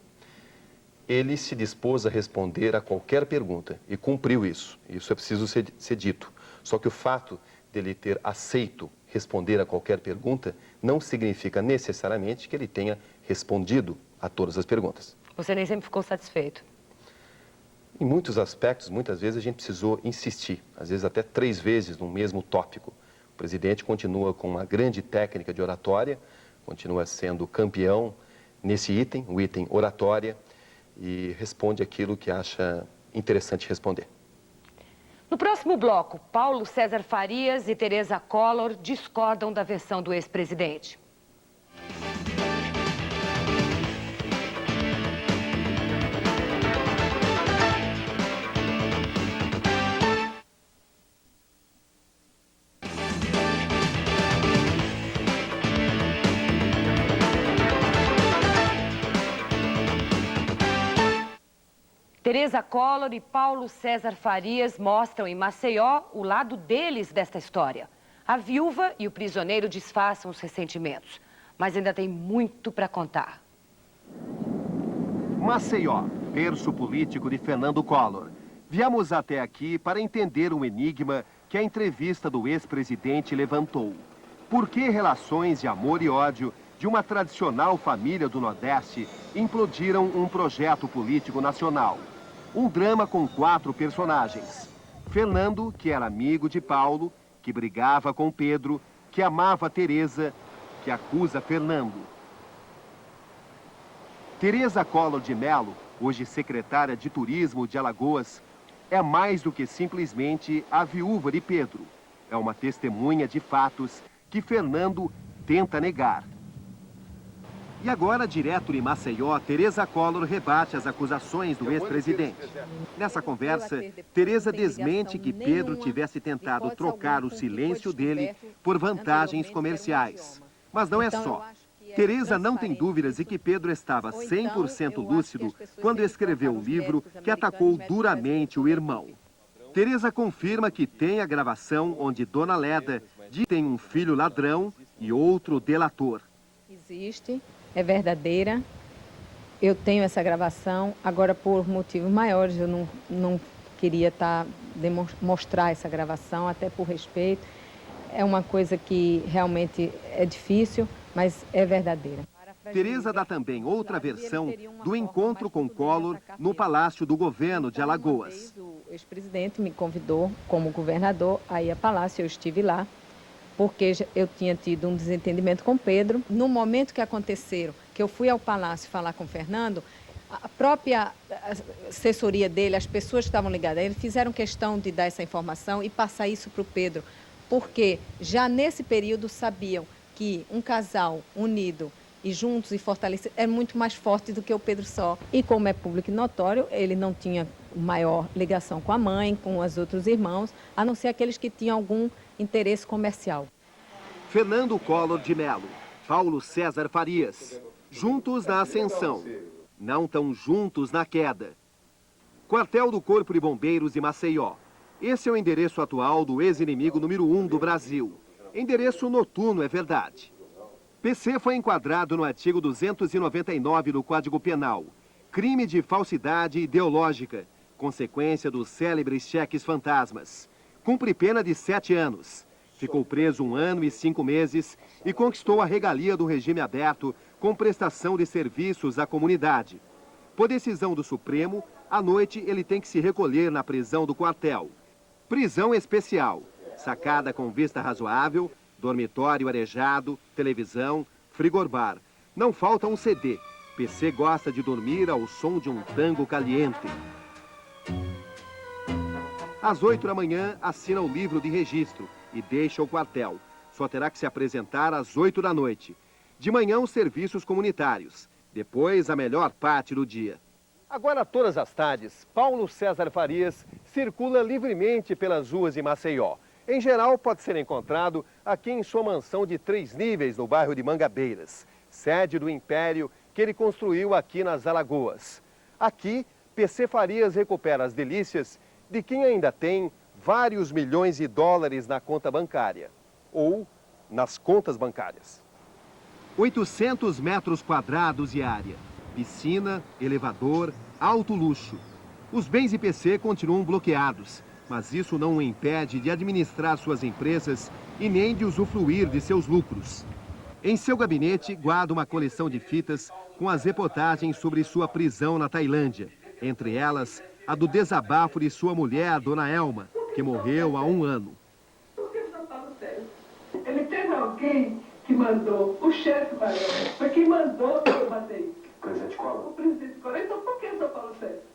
Ele se dispôs a responder a qualquer pergunta e cumpriu isso. Isso é preciso ser dito. Só que o fato dele ter aceito responder a qualquer pergunta não significa necessariamente que ele tenha respondido a todas as perguntas. Você nem sempre ficou satisfeito? Em muitos aspectos, muitas vezes a gente precisou insistir, às vezes até 3 vezes no mesmo tópico. O presidente continua com uma grande técnica de oratória, continua sendo campeão nesse item, o item oratória, e responde aquilo que acha interessante responder. No próximo bloco, Paulo César Farias e Tereza Collor discordam da versão do ex-presidente. Tereza Collor e Paulo César Farias mostram em Maceió o lado deles desta história. A viúva e o prisioneiro disfarçam os ressentimentos, mas ainda tem muito para contar. Maceió, berço político de Fernando Collor. Viemos até aqui para entender um enigma que a entrevista do ex-presidente levantou. Por que relações de amor e ódio de uma tradicional família do Nordeste implodiram um projeto político nacional? Um drama com 4 personagens. Fernando, que era amigo de Paulo, que brigava com Pedro, que amava Tereza, que acusa Fernando. Tereza Collor de Mello, hoje secretária de Turismo de Alagoas, é mais do que simplesmente a viúva de Pedro. É uma testemunha de fatos que Fernando tenta negar. E agora, direto de Maceió, Tereza Collor rebate as acusações do ex-presidente. Nessa conversa, Tereza desmente que Pedro tivesse tentado trocar o silêncio dele por vantagens comerciais. Mas não é só. Tereza não tem dúvidas de que Pedro estava 100% lúcido quando escreveu o livro que atacou duramente o irmão. Tereza confirma que tem a gravação onde Dona Leda diz que tem um filho ladrão e outro delator. Existe. É verdadeira, eu tenho essa gravação, agora por motivos maiores eu não queria mostrar essa gravação, até por respeito. É uma coisa que realmente é difícil, mas é verdadeira. Tereza dá também outra versão do encontro com Collor no Palácio do Governo de Alagoas. O ex-presidente me convidou como governador a ir a Palácio, eu estive lá, porque eu tinha tido um desentendimento com Pedro. No momento que aconteceram, que eu fui ao Palácio falar com o Fernando, a própria assessoria dele, as pessoas que estavam ligadas a ele, fizeram questão de dar essa informação e passar isso para o Pedro, porque já nesse período sabiam que um casal unido e juntos e fortalecidos é muito mais forte do que o Pedro só. E como é público e notório, ele não tinha maior ligação com a mãe, com os outros irmãos, a não ser aqueles que tinham algum interesse comercial. Fernando Collor de Mello, Paulo César Farias, juntos na ascensão, não tão juntos na queda. Quartel do Corpo de Bombeiros de Maceió. Esse é o endereço atual do ex-inimigo número 1 do Brasil. Endereço noturno, é verdade. PC foi enquadrado no artigo 299 do Código Penal. Crime de falsidade ideológica, consequência dos célebres cheques fantasmas. Cumpre pena de 7 anos. Ficou preso 1 ano e 5 meses e conquistou a regalia do regime aberto com prestação de serviços à comunidade. Por decisão do Supremo, à noite ele tem que se recolher na prisão do quartel. Prisão especial, sacada com vista razoável, dormitório arejado, televisão, frigobar. Não falta um CD. PC gosta de dormir ao som de um tango caliente. Às 8 da manhã, assina o livro de registro e deixa o quartel. Só terá que se apresentar às 8 da noite. De manhã, os serviços comunitários. Depois, a melhor parte do dia. Agora, todas as tardes, Paulo César Farias circula livremente pelas ruas de Maceió. Em geral, pode ser encontrado aqui em sua mansão de 3 níveis no bairro de Mangabeiras, sede do império que ele construiu aqui nas Alagoas. Aqui, PC Farias recupera as delícias de quem ainda tem vários milhões de dólares na conta bancária ou nas contas bancárias. 800 metros quadrados de área, piscina, elevador, alto luxo. Os bens IPC continuam bloqueados, mas isso não o impede de administrar suas empresas e nem de usufruir de seus lucros. Em seu gabinete, guarda uma coleção de fitas com as reportagens sobre sua prisão na Tailândia. Entre elas, a do desabafo de sua mulher, Dona Elma, que morreu há 1 ano. Por que só falo sério? Ele teve alguém que mandou, o chefe maior, foi quem mandou eu bater. Presidente Collor? O presidente Collor. Então por que só falo sério?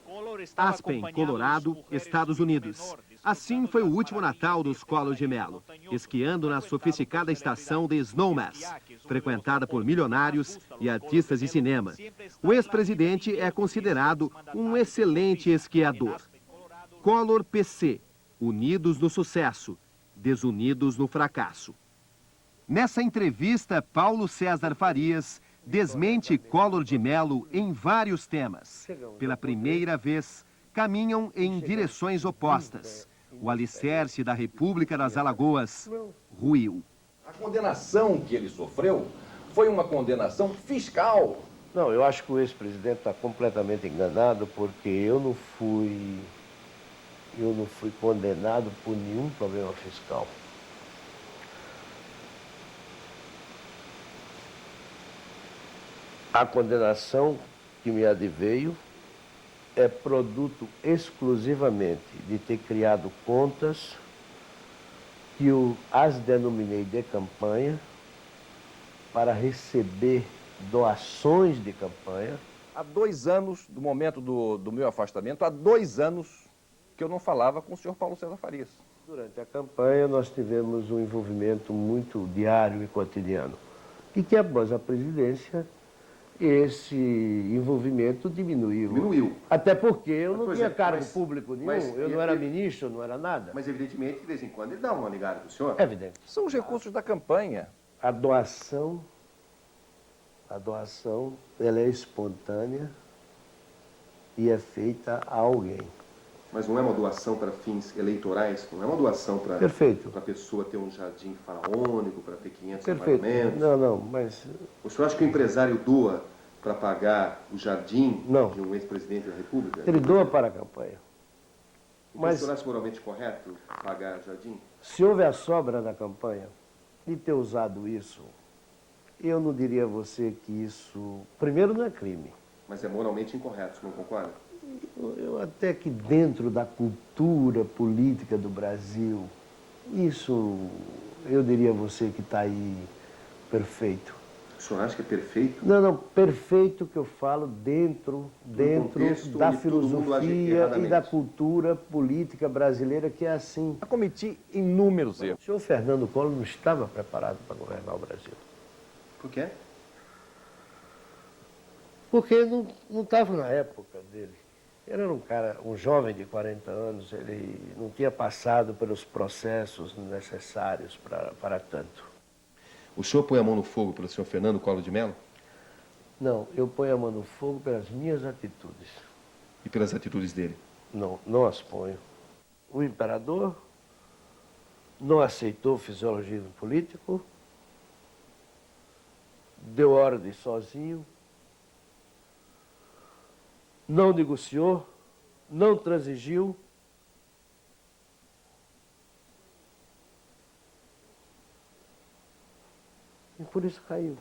Aspen, Colorado, Estados Unidos. Assim foi o último Natal dos Collor de Mello, esquiando na sofisticada estação de Snowmass, frequentada por milionários e artistas de cinema. O ex-presidente é considerado um excelente esquiador. Collor PC, unidos no sucesso, desunidos no fracasso. Nessa entrevista, Paulo César Farias desmente Collor de Mello em vários temas. Pela primeira vez, caminham em direções opostas. O alicerce da República das Alagoas ruiu. A condenação que ele sofreu foi uma condenação fiscal. Não, eu acho que o ex-presidente está completamente enganado, porque eu não fui condenado por nenhum problema fiscal. A condenação que me adveio é produto exclusivamente de ter criado contas que eu as denominei de campanha para receber doações de campanha. Há 2 anos, do momento do meu afastamento, há 2 anos que eu não falava com o senhor Paulo César Farias. Durante a campanha nós tivemos um envolvimento muito diário e cotidiano. E que após a presidência esse envolvimento diminuiu. Até porque eu não tinha cargo público nenhum, eu não era ministro, não era nada. Mas evidentemente, de vez em quando, ele dá uma ligada para o senhor. É evidente. São os recursos da campanha. A doação, ela é espontânea e é feita a alguém. Mas não é uma doação para fins eleitorais? Não é uma doação para a pessoa ter um jardim faraônico, para ter 500 apartamentos? Não, mas... O senhor acha que o empresário doa para pagar o jardim de um ex-presidente da República? Ele doa para a campanha. Mas o senhor acha moralmente correto pagar jardim? Se houve a sobra na campanha e ter usado isso, eu não diria a você que isso... Primeiro, não é crime. Mas é moralmente incorreto, você não concorda? Eu até que dentro da cultura política do Brasil, isso eu diria a você que está aí perfeito. O senhor acha que é perfeito? Não, perfeito que eu falo dentro da filosofia e da cultura política brasileira, que é assim. Eu cometi inúmeros erros. O senhor Fernando Collor não estava preparado para governar o Brasil. Por quê? Porque não estava na época dele. Ele era um jovem de 40 anos, ele não tinha passado pelos processos necessários para tanto. O senhor põe a mão no fogo pelo senhor Fernando Collor de Mello? Não, eu ponho a mão no fogo pelas minhas atitudes. E pelas atitudes dele? Não as ponho. O imperador não aceitou o fisiologismo político, deu ordem sozinho, não negociou, não transigiu. E por isso caiu.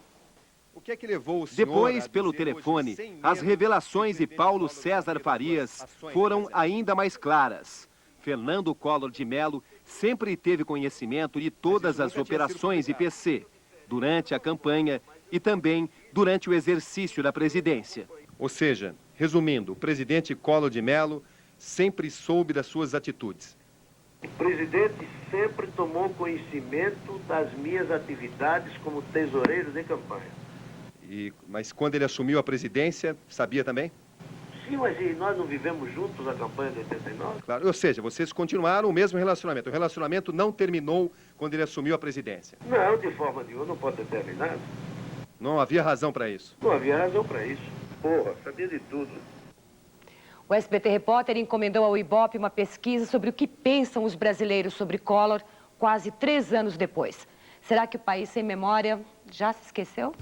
O que é que levou o senhor Depois, pelo telefone, as revelações de Paulo César Farias foram ainda mais claras. Fernando Collor de Mello sempre teve conhecimento de todas as operações IPC, durante a campanha e também durante o exercício da presidência. Ou seja, resumindo, o presidente Collor de Mello sempre soube das suas atitudes. O presidente sempre tomou conhecimento das minhas atividades como tesoureiro de campanha. Mas quando ele assumiu a presidência, sabia também? Sim, mas e nós não vivemos juntos a campanha de 89? Claro, ou seja, vocês continuaram o mesmo relacionamento. O relacionamento não terminou quando ele assumiu a presidência. Não, de forma nenhuma, não pode ter terminado. Não havia razão para isso. Não havia razão para isso. Porra, sabia de tudo. O SBT Repórter encomendou ao Ibope uma pesquisa sobre o que pensam os brasileiros sobre Collor quase 3 anos depois. Será que o país sem memória já se esqueceu?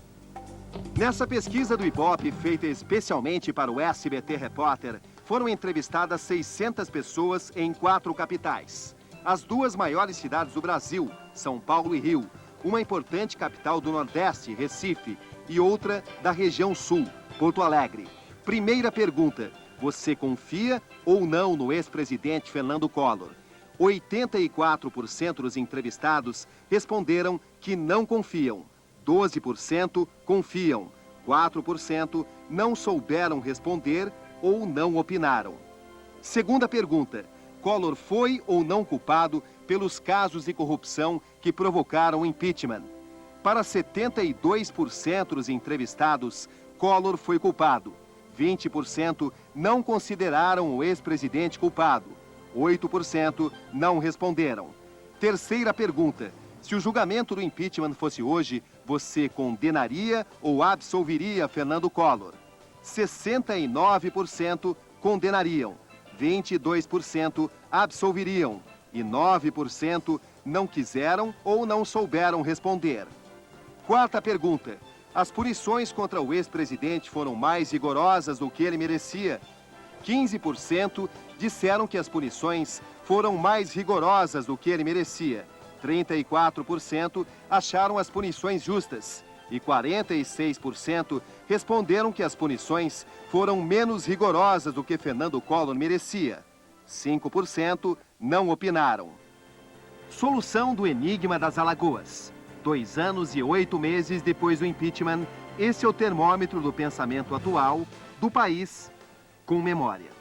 Nessa pesquisa do Ibope, feita especialmente para o SBT Repórter, foram entrevistadas 600 pessoas em 4 capitais. As 2 maiores cidades do Brasil, São Paulo e Rio, uma importante capital do Nordeste, Recife, e outra da região Sul, Porto Alegre. Primeira pergunta, você confia ou não no ex-presidente Fernando Collor? 84% dos entrevistados responderam que não confiam. 12% confiam. 4% não souberam responder ou não opinaram. Segunda pergunta, Collor foi ou não culpado pelos casos de corrupção que provocaram o impeachment? Para 72% dos entrevistados, Collor foi culpado. 20% não consideraram o ex-presidente culpado. 8% não responderam. Terceira pergunta, se o julgamento do impeachment fosse hoje, você condenaria ou absolveria Fernando Collor? 69% condenariam, 22% absolveriam e 9% não quiseram ou não souberam responder. Quarta pergunta, as punições contra o ex-presidente foram mais rigorosas do que ele merecia? 15% disseram que as punições foram mais rigorosas do que ele merecia. 34% acharam as punições justas. E 46% responderam que as punições foram menos rigorosas do que Fernando Collor merecia. 5% não opinaram. Solução do enigma das Alagoas. 2 anos e 8 meses depois do impeachment, esse é o termômetro do pensamento atual do país com memória.